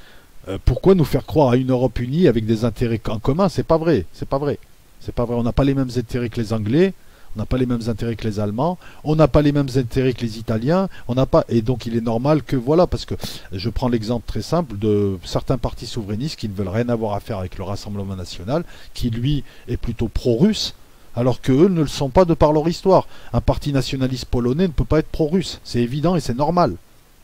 pourquoi nous faire croire à une Europe unie avec des intérêts en commun? C'est pas vrai, c'est pas vrai. C'est pas vrai. On n'a pas les mêmes intérêts que les Anglais, on n'a pas les mêmes intérêts que les Allemands, on n'a pas les mêmes intérêts que les Italiens, on n'a pas. Et donc il est normal que voilà, parce que je prends l'exemple très simple de certains partis souverainistes qui ne veulent rien avoir à faire avec le Rassemblement National, qui lui est plutôt pro-russe. Alors qu'eux ne le sont pas de par leur histoire. Un parti nationaliste polonais ne peut pas être pro-russe. C'est évident et c'est normal.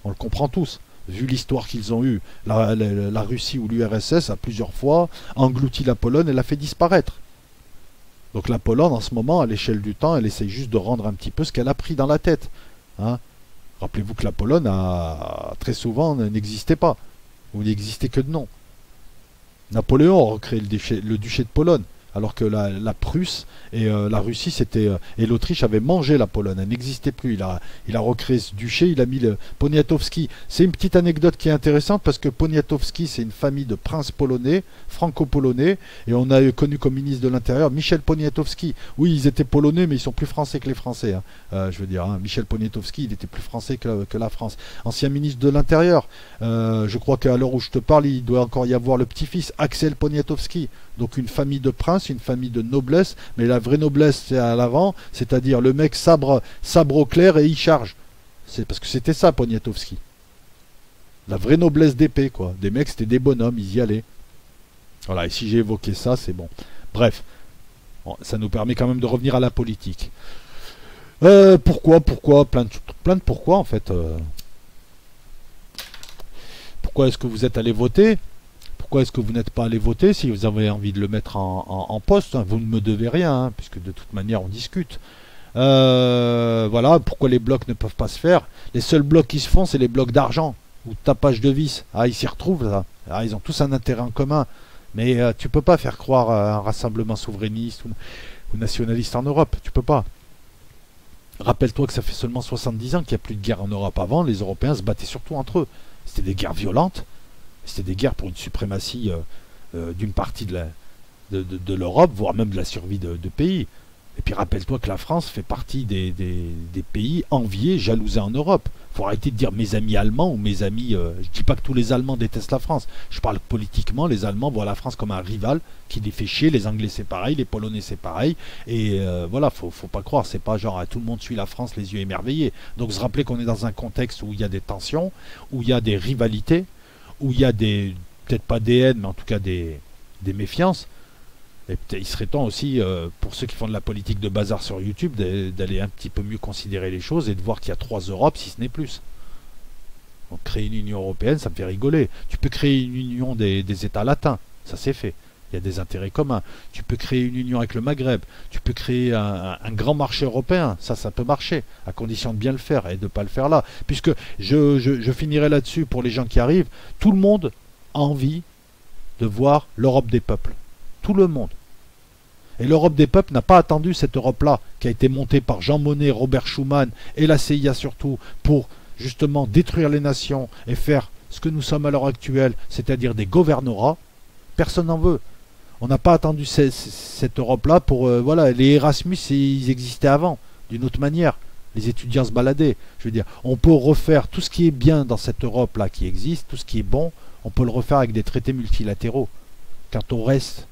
On le comprend tous. Vu l'histoire qu'ils ont eue, la Russie ou l'URSS a plusieurs fois englouti la Pologne et l'a fait disparaître. Donc la Pologne, en ce moment, à l'échelle du temps, elle essaye juste de rendre un petit peu ce qu'elle a pris dans la tête. Hein. Rappelez-vous que la Pologne, très souvent, n'existait pas. Ou n'existait que de nom. Napoléon a recréé le duché de Pologne. alors que la Prusse et la Russie et l'Autriche avaient mangé la Pologne, elle n'existait plus. Il a recréé ce duché, il a mis le Poniatowski. C'est une petite anecdote qui est intéressante parce que Poniatowski, c'est une famille de princes polonais, franco-polonais, et on a connu comme ministre de l'Intérieur Michel Poniatowski. Oui, ils étaient polonais, mais ils sont plus français que les Français. Hein. Je veux dire, hein, Michel Poniatowski, il était plus français que la France. Ancien ministre de l'Intérieur. Je crois qu'à l'heure où je te parle, il doit encore y avoir le petit-fils Axel Poniatowski. Donc une famille de princes, une famille de noblesse, mais la vraie noblesse c'est à l'avant, c'est-à-dire le mec sabre au clair et il charge. C'est parce que c'était ça Poniatowski. La vraie noblesse d'épée, quoi. Des mecs, c'était des bonhommes, ils y allaient. Voilà, et si j'ai évoqué ça, c'est bon. Bref, bon, ça nous permet quand même de revenir à la politique. Pourquoi plein de pourquoi en fait. Pourquoi est-ce que vous êtes allé voter? Pourquoi est-ce que vous n'êtes pas allé voter si vous avez envie de le mettre en poste? Hein, vous ne me devez rien, hein, puisque de toute manière on discute. Voilà, pourquoi les blocs ne peuvent pas se faire? Les seuls blocs qui se font, c'est les blocs d'argent ou de tapage de vis. Ah, ils s'y retrouvent là. Ah, ils ont tous un intérêt en commun. Mais tu peux pas faire croire à un rassemblement souverainiste ou nationaliste en Europe. Tu peux pas. Rappelle-toi que ça fait seulement 70 ans qu'il n'y a plus de guerre en Europe. Avant, les Européens se battaient surtout entre eux. C'était des guerres violentes. C'était des guerres pour une suprématie d'une partie de l'Europe, voire même de la survie de pays. Et puis rappelle-toi que la France fait partie des pays enviés, jalousés en Europe. Il faut arrêter de dire mes amis allemands ou mes amis... je dis pas que tous les Allemands détestent la France. Je parle politiquement, les Allemands voient la France comme un rival qui les fait chier. Les Anglais c'est pareil, les Polonais c'est pareil. Et voilà, faut pas croire. C'est pas genre tout le monde suit la France les yeux émerveillés. Donc se rappeler qu'on est dans un contexte où il y a des tensions, où il y a des rivalités, où il y a des... peut-être pas des haines, mais en tout cas des méfiances. Et il serait temps aussi, pour ceux qui font de la politique de bazar sur YouTube, d'aller un petit peu mieux considérer les choses et de voir qu'il y a 3 Europes, si ce n'est plus. Donc créer une Union Européenne, ça me fait rigoler. Tu peux créer une union des États latins, ça c'est fait. Il y a des intérêts communs. Tu peux créer une union avec le Maghreb. Tu peux créer un grand marché européen. Ça peut marcher, à condition de bien le faire et de ne pas le faire là. Puisque je finirai là-dessus pour les gens qui arrivent. Tout le monde a envie de voir l'Europe des peuples. Tout le monde. Et l'Europe des peuples n'a pas attendu cette Europe-là, qui a été montée par Jean Monnet, Robert Schuman et la CIA surtout, pour justement détruire les nations et faire ce que nous sommes à l'heure actuelle, c'est-à-dire des gouvernorats. Personne n'en veut. On n'a pas attendu cette Europe-là pour... voilà, les Erasmus, ils existaient avant, d'une autre manière. Les étudiants se baladaient. Je veux dire, on peut refaire tout ce qui est bien dans cette Europe-là qui existe, tout ce qui est bon, on peut le refaire avec des traités multilatéraux. Quant au reste...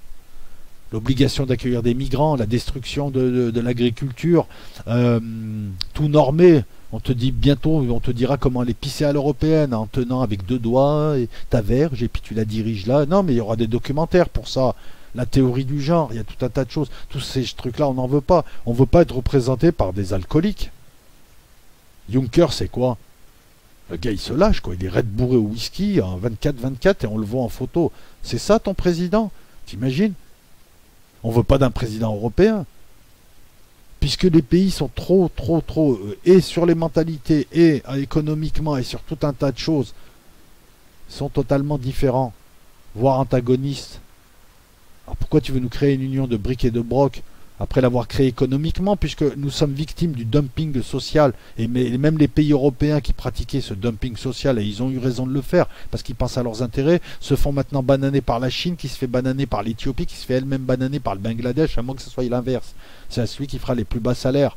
l'obligation d'accueillir des migrants, la destruction de l'agriculture, tout normé. On te dit bientôt, on te dira comment aller pisser à l'européenne en tenant avec 2 doigts et ta verge et puis tu la diriges là. Non, mais il y aura des documentaires pour ça. La théorie du genre, il y a tout un tas de choses. Tous ces trucs-là, on n'en veut pas. On ne veut pas être représenté par des alcooliques. Juncker, c'est quoi? Le gars, il se lâche, quoi. Il est raide bourré au whisky en 24-24 et on le voit en photo. C'est ça ton président? T'imagines? On ne veut pas d'un président européen. Puisque les pays sont trop, et sur les mentalités, et économiquement, et sur tout un tas de choses, sont totalement différents, voire antagonistes. Alors pourquoi tu veux nous créer une union de briques et de broc après l'avoir créé économiquement, puisque nous sommes victimes du dumping social, et même les pays européens qui pratiquaient ce dumping social, et ils ont eu raison de le faire, parce qu'ils pensent à leurs intérêts, se font maintenant bananer par la Chine, qui se fait bananer par l'Éthiopie, qui se fait elle-même bananer par le Bangladesh, à moins que ce soit l'inverse. C'est celui qui fera les plus bas salaires.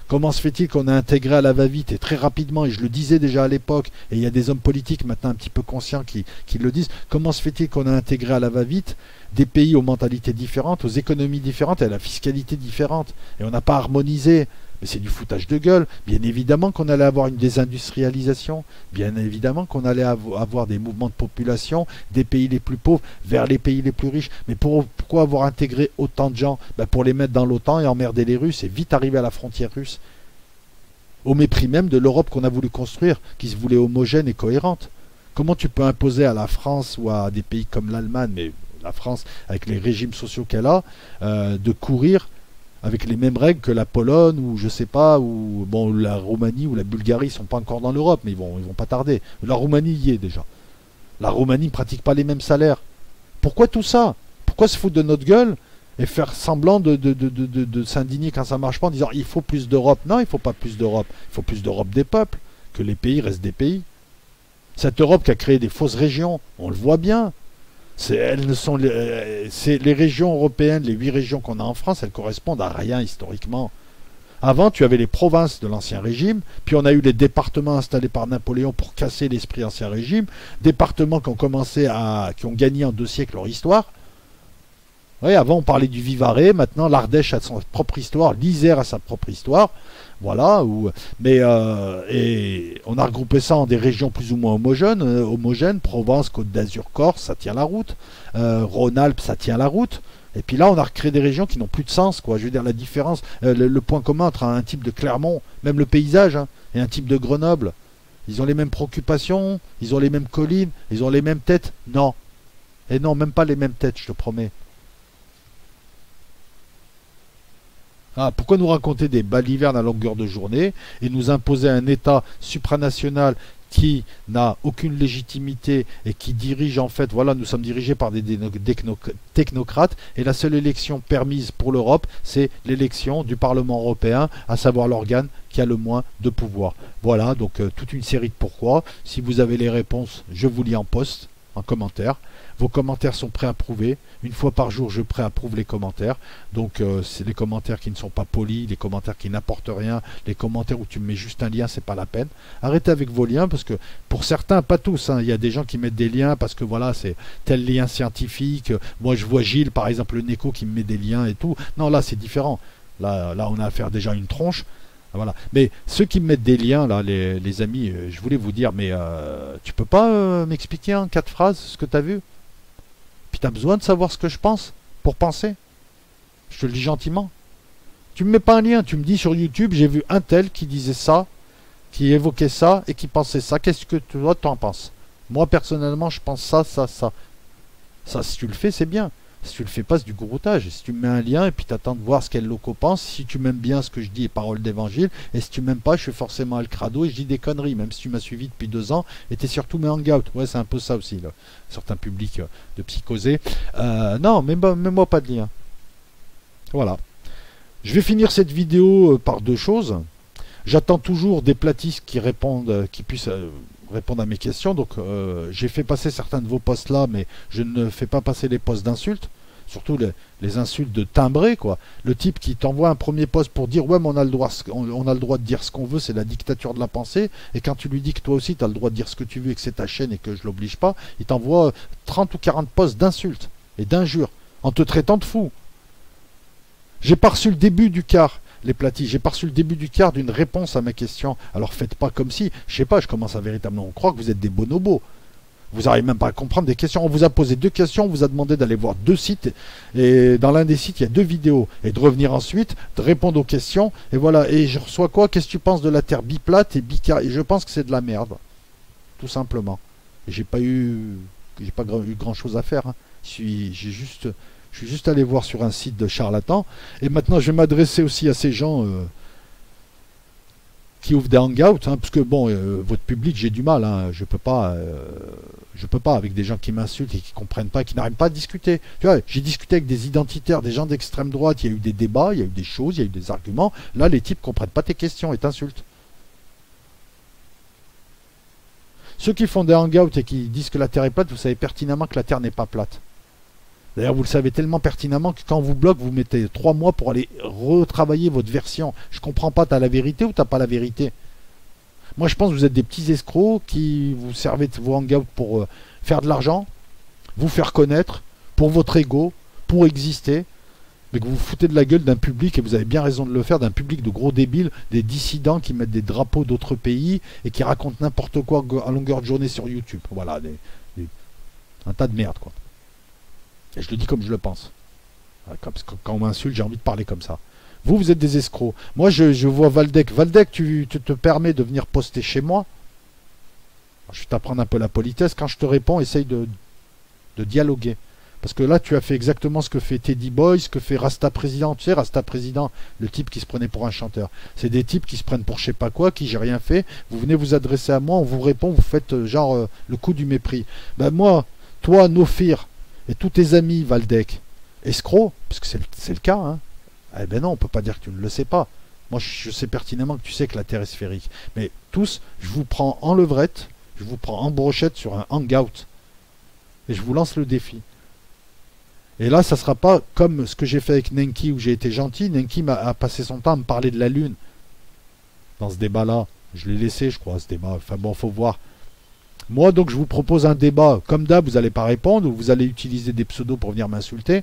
Comment se fait-il qu'on a intégré à la va-vite, et très rapidement, et je le disais déjà à l'époque, et il y a des hommes politiques maintenant un petit peu conscients qui le disent, comment se fait-il qu'on a intégré à la va-vite des pays aux mentalités différentes, aux économies différentes et à la fiscalité différente, et on n'a pas harmonisé? Mais c'est du foutage de gueule. Bien évidemment qu'on allait avoir une désindustrialisation, bien évidemment qu'on allait avoir des mouvements de population des pays les plus pauvres vers les pays les plus riches. Mais pourquoi avoir intégré autant de gens? Pour les mettre dans l'OTAN et emmerder les Russes et vite arriver à la frontière russe. Au mépris même de l'Europe qu'on a voulu construire, qui se voulait homogène et cohérente. Comment tu peux imposer à la France ou à des pays comme l'Allemagne, mais la France avec les régimes sociaux qu'elle a, de courir avec les mêmes règles que la Pologne ou je sais pas, ou bon, la Roumanie ou la Bulgarie sont pas encore dans l'Europe, mais ils vont pas tarder. La Roumanie y est déjà. La Roumanie ne pratique pas les mêmes salaires. Pourquoi tout ça? Pourquoi se foutre de notre gueule et faire semblant de s'indigner quand ça marche pas en disant il faut plus d'Europe. Non, il faut pas plus d'Europe. Il faut plus d'Europe des peuples, que les pays restent des pays. Cette Europe qui a créé des fausses régions, on le voit bien. Elles ne sont les régions européennes, les 8 régions qu'on a en France, elles correspondent à rien historiquement. Avant, tu avais les provinces de l'Ancien Régime, puis on a eu les départements installés par Napoléon pour casser l'esprit Ancien Régime, départements qui ont gagné en 2 siècles leur histoire. Oui, avant on parlait du Vivarais, maintenant l'Ardèche a son propre histoire, l'Isère a sa propre histoire, voilà. Et on a regroupé ça en des régions plus ou moins homogènes, Provence, Côte d'Azur, Corse, ça tient la route, Rhône-Alpes, ça tient la route. Et puis là, on a recréé des régions qui n'ont plus de sens, quoi. Je veux dire, la différence, le point commun entre un type de Clermont, même le paysage, hein, et un type de Grenoble, ils ont les mêmes préoccupations, ils ont les mêmes collines, ils ont les mêmes têtes. Non. Et non, même pas les mêmes têtes, je te promets. Ah, pourquoi nous raconter des balivernes à longueur de journée et nous imposer un État supranational qui n'a aucune légitimité et qui dirige en fait, voilà, nous sommes dirigés par des technocrates et la seule élection permise pour l'Europe, c'est l'élection du Parlement européen, à savoir l'organe qui a le moins de pouvoir. Voilà, donc toute une série de pourquoi. Si vous avez les réponses, je vous lis en post, en commentaire. Vos commentaires sont préapprouvés. Une fois par jour, je préapprouve les commentaires. Donc, c'est les commentaires qui ne sont pas polis, les commentaires qui n'apportent rien, les commentaires où tu me mets juste un lien, c'est pas la peine. Arrêtez avec vos liens, parce que pour certains, pas tous, hein, il y a des gens qui mettent des liens parce que voilà, c'est tel lien scientifique. Moi, je vois Gilles, par exemple, le Neko, qui me met des liens et tout. Non, là, c'est différent. Là, on a affaire déjà à une tronche. Voilà. Mais ceux qui me mettent des liens, là, les amis, je voulais vous dire, mais tu peux pas m'expliquer en 4 phrases ce que tu as vu? Puis tu as besoin de savoir ce que je pense pour penser. Je te le dis gentiment. Tu me mets pas un lien, tu me dis sur YouTube, j'ai vu un tel qui disait ça, qui évoquait ça et qui pensait ça. Qu'est-ce que toi t'en penses? Moi personnellement, je pense ça, ça, ça. Ça, si tu le fais, c'est bien. Si tu le fais pas, c'est du groutage. Si tu me mets un lien et puis tu attends de voir ce quel loco pense, si tu m'aimes bien ce que je dis est parole d'évangile, et si tu m'aimes pas, je suis forcément al crado et je dis des conneries, même si tu m'as suivi depuis 2 ans et t'es surtout mes hangouts. Ouais, c'est un peu ça aussi, là. Certains publics de psychosés. Non, mets-moi pas de lien. Voilà. Je vais finir cette vidéo par 2 choses. J'attends toujours des platistes qui répondent, qui puissent répondre à mes questions. Donc j'ai fait passer certains de vos posts là, mais je ne fais pas passer les posts d'insultes. Surtout les insultes de timbré, quoi. Le type qui t'envoie un premier post pour dire ouais mais on a le droit de dire ce qu'on veut, c'est la dictature de la pensée, et quand tu lui dis que toi aussi tu as le droit de dire ce que tu veux et que c'est ta chaîne et que je l'oblige pas, il t'envoie 30 ou 40 posts d'insultes et d'injures en te traitant de fou. J'ai pas reçu le début du quart, les platis, j'ai pas reçu le début du quart d'une réponse à ma question. Alors faites pas comme si, je sais pas, je commence à véritablement croire que vous êtes des bonobos. Vous n'arrivez même pas à comprendre des questions. On vous a posé 2 questions, on vous a demandé d'aller voir 2 sites. Et dans l'un des sites, il y a 2 vidéos. Et de revenir ensuite, de répondre aux questions. Et voilà. Et je reçois quoi? Qu'est-ce que tu penses de la Terre biplate et bicarrée? Et je pense que c'est de la merde. Tout simplement. J'ai pas eu grand chose à faire. Hein. Je suis juste allé voir sur un site de charlatans. Et maintenant, je vais m'adresser aussi à ces gens qui ouvrent des hangouts, hein, parce que bon, votre public, j'ai du mal, hein, je peux pas avec des gens qui m'insultent et qui comprennent pas, qui n'arrivent pas à discuter. Tu vois, j'ai discuté avec des identitaires, des gens d'extrême droite, il y a eu des débats, il y a eu des choses, il y a eu des arguments. Là, les types comprennent pas tes questions et t'insultent. Ceux qui font des hangouts et qui disent que la Terre est plate, vous savez pertinemment que la Terre n'est pas plate. D'ailleurs, vous le savez tellement pertinemment que quand on vous bloque, vous mettez 3 mois pour aller retravailler votre version. Je comprends pas, t'as la vérité ou t'as pas la vérité? Moi, je pense que vous êtes des petits escrocs qui vous servez de vos hangouts pour faire de l'argent, vous faire connaître, pour votre ego, pour exister, mais que vous vous foutez de la gueule d'un public, et vous avez bien raison de le faire, d'un public de gros débiles, des dissidents qui mettent des drapeaux d'autres pays et qui racontent n'importe quoi à longueur de journée sur YouTube. Voilà, un tas de merde, quoi. Et je le dis comme je le pense. Parce que quand on m'insulte, j'ai envie de parler comme ça. Vous êtes des escrocs. Moi, je vois Valdec. Valdec, tu te permets de venir poster chez moi. Je vais t'apprendre un peu la politesse. Quand je te réponds, essaye de dialoguer. Parce que là, tu as fait exactement ce que fait Teddy Boy, ce que fait Rasta Président. Tu sais, Rasta Président, le type qui se prenait pour un chanteur. C'est des types qui se prennent pour je sais pas quoi, qui j'ai rien fait. Vous venez vous adresser à moi, on vous répond, vous faites le coup du mépris. Ben moi, toi, Nofir, et tous tes amis, Valdec, escroc, parce que c'est le cas, hein. Eh ben non, on peut pas dire que tu ne le sais pas. Moi, je sais pertinemment que tu sais que la Terre est sphérique. Mais tous, je vous prends en levrette, je vous prends en brochette sur un hangout. Et je vous lance le défi. Et là, ça sera pas comme ce que j'ai fait avec Nenki, où j'ai été gentil. Nenki a passé son temps à me parler de la Lune. Dans ce débat-là. Je l'ai laissé, je crois, ce débat. Enfin bon, faut voir. Moi, donc, je vous propose un débat. Comme d'hab, vous n'allez pas répondre, ou vous allez utiliser des pseudos pour venir m'insulter.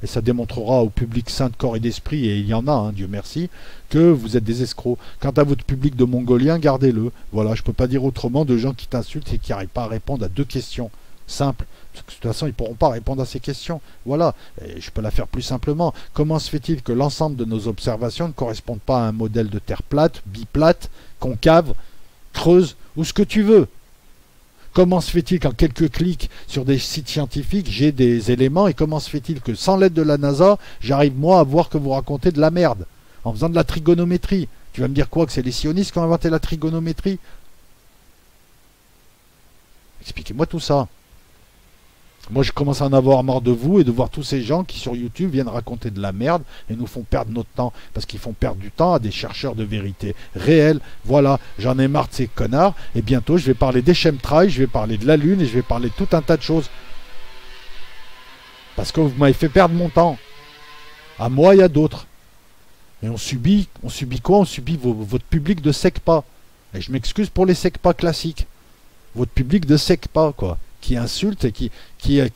Et ça démontrera au public sain de corps et d'esprit, et il y en a, hein, Dieu merci, que vous êtes des escrocs. Quant à votre public de Mongoliens, gardez-le. Voilà, je peux pas dire autrement de gens qui t'insultent et qui n'arrivent pas à répondre à 2 questions simples. Parce que de toute façon, ils ne pourront pas répondre à ces questions. Voilà, et je peux la faire plus simplement. Comment se fait-il que l'ensemble de nos observations ne correspondent pas à un modèle de terre plate, biplate, concave, creuse, ou ce que tu veux? Comment se fait-il qu'en quelques clics sur des sites scientifiques, j'ai des éléments, et comment se fait-il que sans l'aide de la NASA, j'arrive moi à voir que vous racontez de la merde, en faisant de la trigonométrie? Tu vas me dire quoi, que c'est les sionistes qui ont inventé la trigonométrie? Expliquez-moi tout ça. Moi, je commence à en avoir marre de vous et de voir tous ces gens qui, sur YouTube, viennent raconter de la merde et nous font perdre notre temps. Parce qu'ils font perdre du temps à des chercheurs de vérité réelle. Voilà, j'en ai marre de ces connards. Et bientôt, je vais parler des chemtrails, je vais parler de la Lune et je vais parler de tout un tas de choses. Parce que vous m'avez fait perdre mon temps. À moi et à d'autres. Et on subit quoi? On subit votre public de SECPA. Et je m'excuse pour les SECPA classiques. Votre public de SECPA, quoi. Qui insulte et qui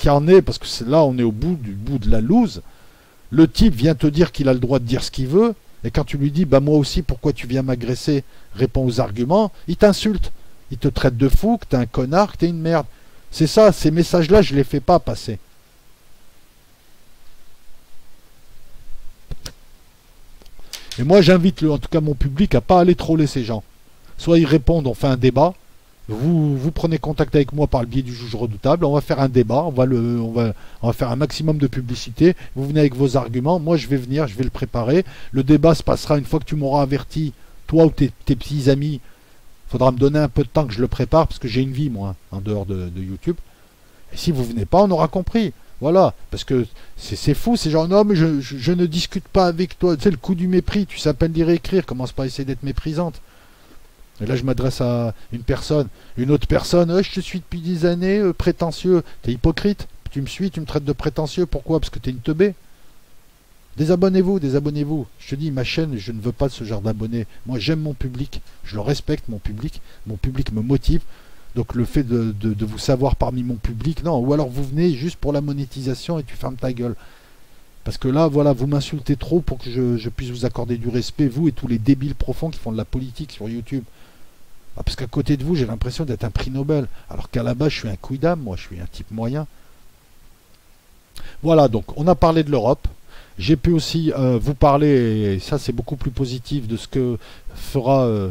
en est, parce que là on est au bout de la loose. Le type vient te dire qu'il a le droit de dire ce qu'il veut, et quand tu lui dis bah moi aussi pourquoi tu viens m'agresser, réponds aux arguments, il t'insulte, il te traite de fou, que t'es un connard, que t'es une merde. C'est ça, ces messages là je les fais pas passer. Et moi j'invite en tout cas mon public à pas aller troller ces gens. Soit ils répondent, on fait un débat. Vous prenez contact avec moi par le biais du juge redoutable, on va faire un débat, on va faire un maximum de publicité, vous venez avec vos arguments, moi je vais venir, je vais le préparer, le débat se passera une fois que tu m'auras averti, toi ou tes petits amis, il faudra me donner un peu de temps que je le prépare, parce que j'ai une vie moi, en dehors de YouTube, et si vous venez pas, on aura compris, voilà, parce que c'est fou, ces gens, non mais je ne discute pas avec toi, tu sais le coup du mépris, tu sais à peine lire et écrire, commence pas à essayer d'être méprisante. Et là, je m'adresse à une autre personne. Je te suis depuis des années, prétentieux. T'es hypocrite. Tu me suis, tu me traites de prétentieux. Pourquoi? Parce que t'es une teubée. Désabonnez-vous, désabonnez-vous. Je te dis, ma chaîne, je ne veux pas de ce genre d'abonnés. Moi, j'aime mon public. Je le respecte, mon public. Mon public me motive. Donc, le fait de vous savoir parmi mon public, non. Ou alors, vous venez juste pour la monétisation et tu fermes ta gueule. Parce que là, voilà, vous m'insultez trop pour que je puisse vous accorder du respect, vous et tous les débiles profonds qui font de la politique sur YouTube. Ah, parce qu'à côté de vous, j'ai l'impression d'être un prix Nobel. Alors qu'à la base, je suis un couille d'âme, moi, je suis un type moyen. Voilà, donc, on a parlé de l'Europe. J'ai pu aussi vous parler, et ça c'est beaucoup plus positif, de ce que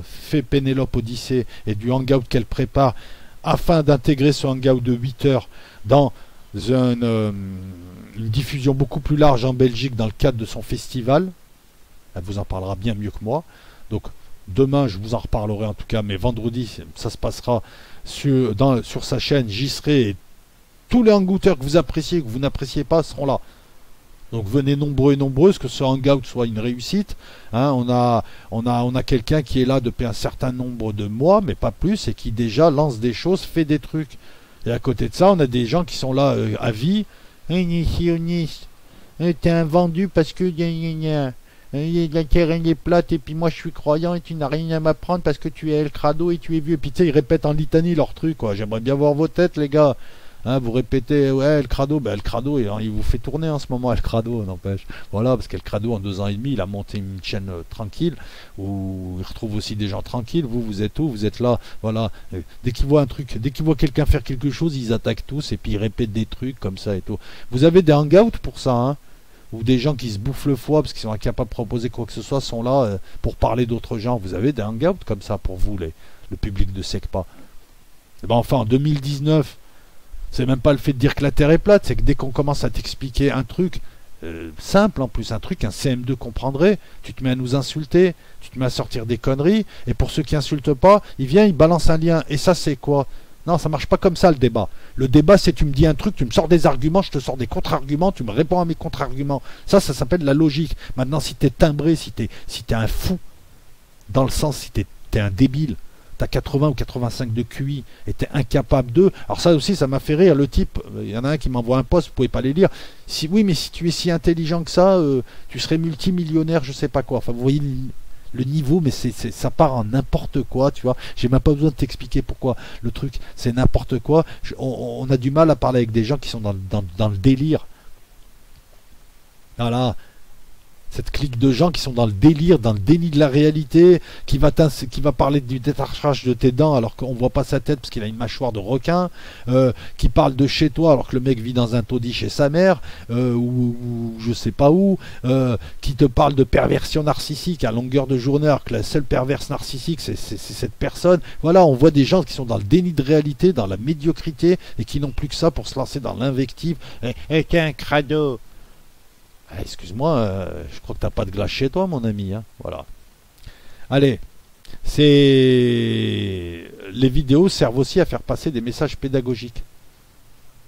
fait Pénélope Odyssée et du hangout qu'elle prépare afin d'intégrer ce hangout de 8 heures dans une diffusion beaucoup plus large en Belgique dans le cadre de son festival. Elle vous en parlera bien mieux que moi. Donc, demain, je vous en reparlerai en tout cas, mais vendredi, ça se passera sur sa chaîne. J'y serai et tous les hangouteurs que vous appréciez et que vous n'appréciez pas seront là. Donc venez nombreux et nombreuses, que ce hangout soit une réussite. Hein, on a quelqu'un qui est là depuis un certain nombre de mois, mais pas plus, et qui déjà lance des choses, fait des trucs. Et à côté de ça, on a des gens qui sont là à vie. Hey, sioniste, t'es un vendu parce que la terre elle est plate et puis moi je suis croyant et tu n'as rien à m'apprendre parce que tu es El Crado et tu es vieux. Et puis tu sais, ils répètent en litanie leur truc, quoi. J'aimerais bien voir vos têtes, les gars. Hein, vous répétez, ouais, El Crado, ben El Crado, il vous fait tourner en ce moment, El Crado, n'empêche. Voilà, parce qu'El Crado, en 2 ans et demi, il a monté une chaîne tranquille, où il retrouve aussi des gens tranquilles. Vous êtes où? Vous êtes là, voilà. Dès qu'ils voient un truc, dès qu'ils voient quelqu'un faire quelque chose, ils attaquent tous et puis ils répètent des trucs comme ça et tout. Vous avez des hangouts pour ça, hein? Ou des gens qui se bouffent le foie parce qu'ils sont incapables de proposer quoi que ce soit, sont là pour parler d'autres gens. Vous avez des hangouts comme ça pour vous, le public de SECPA. Et ben enfin, en 2019, c'est même pas le fait de dire que la Terre est plate, c'est que dès qu'on commence à t'expliquer un truc simple en plus, un truc qu'un CM2 comprendrait, tu te mets à nous insulter, tu te mets à sortir des conneries, et pour ceux qui insultent pas, il vient, il balance un lien. Et ça, c'est quoi? Non, ça marche pas comme ça le débat. Le débat, c'est tu me dis un truc, tu me sors des arguments, je te sors des contre-arguments, tu me réponds à mes contre-arguments. Ça s'appelle la logique. Maintenant, si t'es timbré, si t'es un fou, dans le sens si t'es un débile, t'as 80 ou 85 de QI et t'es incapable de... Alors ça aussi, ça m'a fait rire. Le type, il y en a un qui m'envoie un post, vous pouvez pas les lire. Si, oui, mais si tu es si intelligent que ça, tu serais multimillionnaire, je sais pas quoi. Enfin, vous voyez le niveau, mais ça part en n'importe quoi, tu vois. J'ai même pas besoin de t'expliquer pourquoi le truc, c'est n'importe quoi. On a du mal à parler avec des gens qui sont dans le délire. Voilà. Cette clique de gens qui sont dans le délire, dans le déni de la réalité, qui va parler du détartrage de tes dents alors qu'on voit pas sa tête parce qu'il a une mâchoire de requin, qui parle de chez toi alors que le mec vit dans un taudis chez sa mère, ou je sais pas où, qui te parle de perversion narcissique à longueur de journée alors que la seule perverse narcissique c'est cette personne. Voilà, on voit des gens qui sont dans le déni de réalité, dans la médiocrité et qui n'ont plus que ça pour se lancer dans l'invective. T'es un crado. Excuse-moi, je crois que t'as pas de glace chez toi, mon ami. Hein. Voilà. Allez, les vidéos servent aussi à faire passer des messages pédagogiques.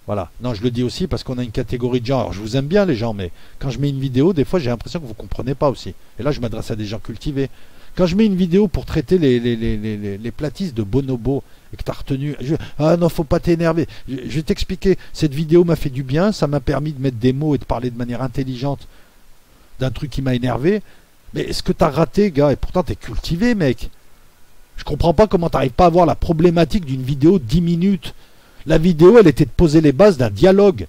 Voilà. Non, je le dis aussi parce qu'on a une catégorie de gens. Alors, je vous aime bien, les gens, mais quand je mets une vidéo, des fois, j'ai l'impression que vous comprenez pas aussi. Et là, je m'adresse à des gens cultivés. Quand je mets une vidéo pour traiter les platistes de bonobo et que tu as retenu... Ah non, faut pas t'énerver. Je vais t'expliquer. Cette vidéo m'a fait du bien. Ça m'a permis de mettre des mots et de parler de manière intelligente d'un truc qui m'a énervé. Mais ce que tu as raté, gars, et pourtant tu es cultivé, mec. Je comprends pas comment tu n'arrives pas à voir la problématique d'une vidéo de 10 minutes. La vidéo, elle était de poser les bases d'un dialogue.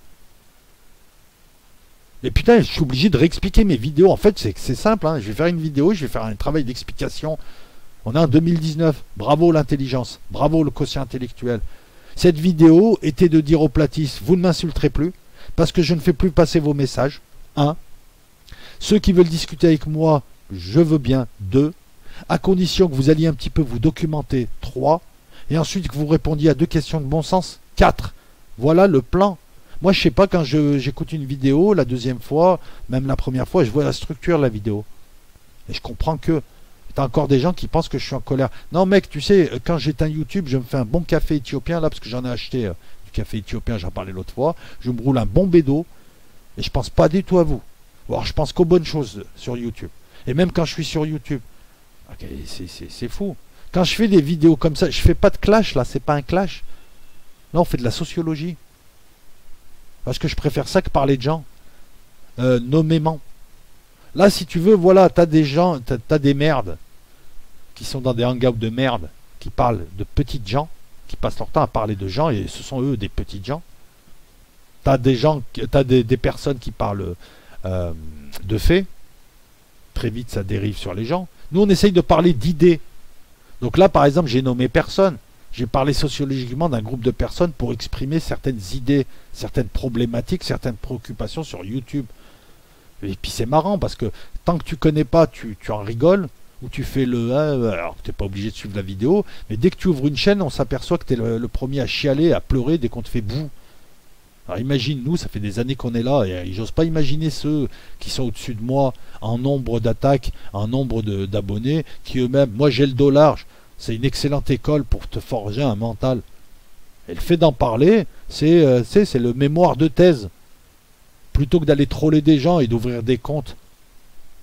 Et putain, je suis obligé de réexpliquer mes vidéos. En fait, c'est simple. Hein. Je vais faire une vidéo, je vais faire un travail d'explication. On est en 2019. Bravo l'intelligence. Bravo le quotient intellectuel. Cette vidéo était de dire aux platistes, vous ne m'insulterez plus, parce que je ne fais plus passer vos messages. 1. Ceux qui veulent discuter avec moi, je veux bien. 2. À condition que vous alliez un petit peu vous documenter. 3. Et ensuite que vous répondiez à 2 questions de bon sens. 4. Voilà le plan. Moi, je sais pas, quand j'écoute une vidéo, la deuxième fois, même la première fois, je vois la structure de la vidéo. Et je comprends que t'as encore des gens qui pensent que je suis en colère. Non, mec, tu sais, quand j'éteins YouTube, je me fais un bon café éthiopien, là, parce que j'en ai acheté du café éthiopien, j'en parlais l'autre fois. Je me roule un bon bédo, et je pense pas du tout à vous. Alors, je pense qu'aux bonnes choses sur YouTube. Et même quand je suis sur YouTube, okay, c'est fou. Quand je fais des vidéos comme ça, je fais pas de clash, là, c'est pas un clash. Là, on fait de la sociologie. Parce que je préfère ça que parler de gens. Nommément. Là, si tu veux, voilà, t'as des gens, t'as des merdes qui sont dans des hangouts de merde, qui parlent de petites gens, qui passent leur temps à parler de gens, et ce sont eux des petites gens. T'as des gens, t'as des personnes qui parlent de faits. Très vite, ça dérive sur les gens. Nous, on essaye de parler d'idées. Donc là, par exemple, j'ai nommé personne. J'ai parlé sociologiquement d'un groupe de personnes pour exprimer certaines idées, certaines problématiques, certaines préoccupations sur YouTube. Et puis c'est marrant parce que tant que tu connais pas, tu en rigoles, ou tu fais le... alors tu n'es pas obligé de suivre la vidéo, mais dès que tu ouvres une chaîne, on s'aperçoit que tu es le premier à chialer, à pleurer dès qu'on te fait boue. Alors imagine, nous, ça fait des années qu'on est là, et j'ose pas imaginer ceux qui sont au-dessus de moi en nombre d'attaques, en nombre d'abonnés, qui eux-mêmes... Moi j'ai le dos large. C'est une excellente école pour te forger un mental. Et le fait d'en parler, c'est le mémoire de thèse. Plutôt que d'aller troller des gens et d'ouvrir des comptes.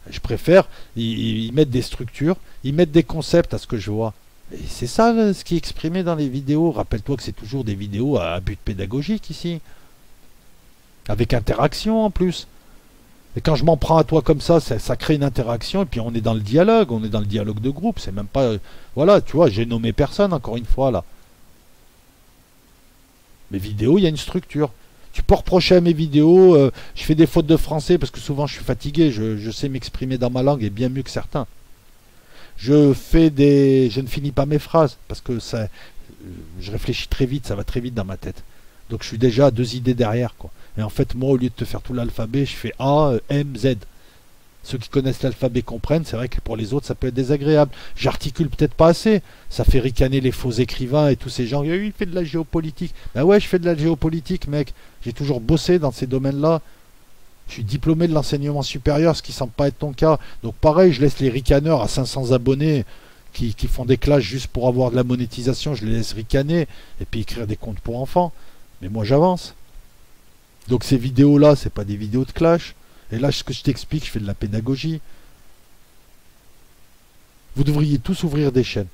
Je préfère, ils mettent des structures, ils mettent des concepts à ce que je vois. Et c'est ça là, ce qui est exprimé dans les vidéos. Rappelle-toi que c'est toujours des vidéos à but pédagogique ici. Avec interaction en plus. Et quand je m'en prends à toi comme ça crée une interaction, et puis on est dans le dialogue de groupe, c'est même pas... Voilà, tu vois, j'ai nommé personne encore une fois là. Mes vidéos, il y a une structure. Tu peux reprocher à mes vidéos, je fais des fautes de français parce que souvent je suis fatigué, je sais m'exprimer dans ma langue et bien mieux que certains. Je ne finis pas mes phrases parce que je réfléchis très vite, ça va très vite dans ma tête. Donc je suis déjà à 2 idées derrière, quoi. Et en fait, moi, au lieu de te faire tout l'alphabet, je fais A, M, Z. Ceux qui connaissent l'alphabet comprennent, c'est vrai que pour les autres, ça peut être désagréable. J'articule peut-être pas assez. Ça fait ricaner les faux écrivains et tous ces gens. Il fait de la géopolitique. Ben ouais, je fais de la géopolitique, mec. J'ai toujours bossé dans ces domaines-là. Je suis diplômé de l'enseignement supérieur, ce qui semble pas être ton cas. Donc pareil, je laisse les ricaneurs à 500 abonnés qui font des clashs juste pour avoir de la monétisation, je les laisse ricaner et puis écrire des contes pour enfants. Mais moi j'avance. Donc ces vidéos-là, c'est pas des vidéos de clash. Et là, ce que je t'explique, je fais de la pédagogie. Vous devriez tous ouvrir des chaînes.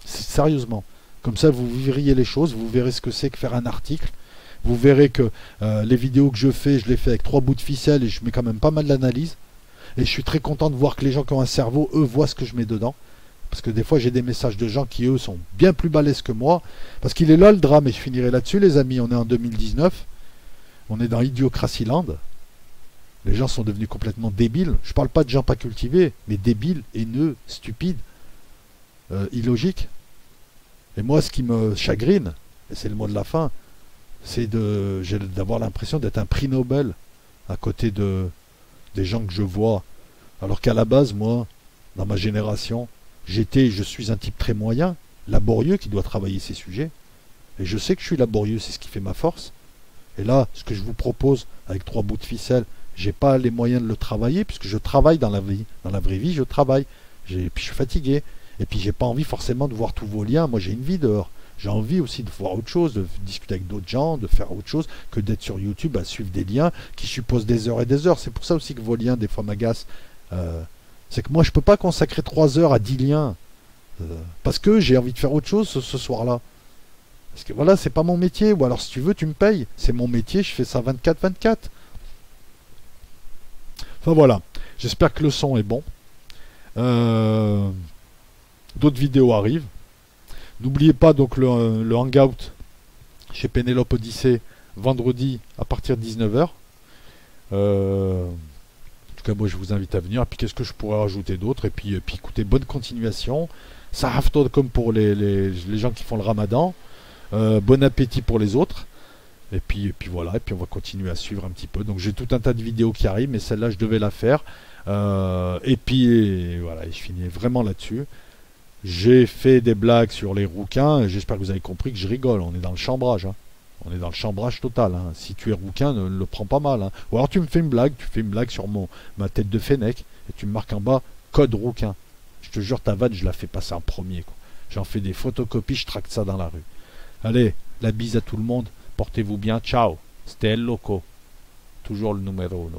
Sérieusement. Comme ça, vous verriez les choses, vous verrez ce que c'est que faire un article. Vous verrez que les vidéos que je fais, je les fais avec 3 bouts de ficelle et je mets quand même pas mal d'analyse. Et je suis très content de voir que les gens qui ont un cerveau, eux, voient ce que je mets dedans. Parce que des fois, j'ai des messages de gens qui, eux, sont bien plus balèzes que moi. Parce qu'il est là le drame, et je finirai là-dessus, les amis. On est en 2019. On est dans Idiocracy Land. Les gens sont devenus complètement débiles. Je parle pas de gens pas cultivés, mais débiles, haineux, stupides, illogiques. Et moi, ce qui me chagrine, et c'est le mot de la fin, c'est d'avoir l'impression d'être un prix Nobel à côté des gens que je vois. Alors qu'à la base, moi, dans ma génération, je suis un type très moyen, laborieux, qui doit travailler ses sujets. Et je sais que je suis laborieux, c'est ce qui fait ma force. Et là, ce que je vous propose, avec 3 bouts de ficelle, j'ai pas les moyens de le travailler, puisque je travaille dans la vie. Dans la vraie vie, je travaille. Puis je suis fatigué. Et puis j'ai pas envie forcément de voir tous vos liens. Moi, j'ai une vie dehors. J'ai envie aussi de voir autre chose, de discuter avec d'autres gens, de faire autre chose que d'être sur YouTube à suivre des liens qui supposent des heures et des heures. C'est pour ça aussi que vos liens, des fois, m'agacent. C'est que moi, je peux pas consacrer 3 heures à 10 liens. Parce que j'ai envie de faire autre chose ce soir-là. Parce que voilà, c'est pas mon métier. Ou alors, si tu veux, tu me payes. C'est mon métier, je fais ça 24/24. Enfin voilà. J'espère que le son est bon. D'autres vidéos arrivent. N'oubliez pas donc le hangout chez Pénélope Odyssée vendredi à partir de 19h. En tout cas, moi je vous invite à venir. Et puis qu'est-ce que je pourrais rajouter d'autre, et puis écoutez, bonne continuation. Sahafto comme pour les gens qui font le ramadan. Bon appétit pour les autres. Et puis voilà, et puis on va continuer à suivre un petit peu. Donc j'ai tout un tas de vidéos qui arrivent, mais celle-là je devais la faire. Et puis voilà, et je finis vraiment là-dessus. J'ai fait des blagues sur les rouquins, j'espère que vous avez compris que je rigole, on est dans le chambrage. Hein. On est dans le chambrage total. Hein. Si tu es rouquin, ne le prends pas mal. Hein. Ou alors tu me fais une blague, sur ma tête de fennec, et tu me marques en bas code rouquin. Je te jure, ta vanne, je la fais passer en premier. J'en fais des photocopies, je tracte ça dans la rue. Allez, la bise à tout le monde, portez-vous bien, ciao. C'était El Loco, toujours le numéro 1.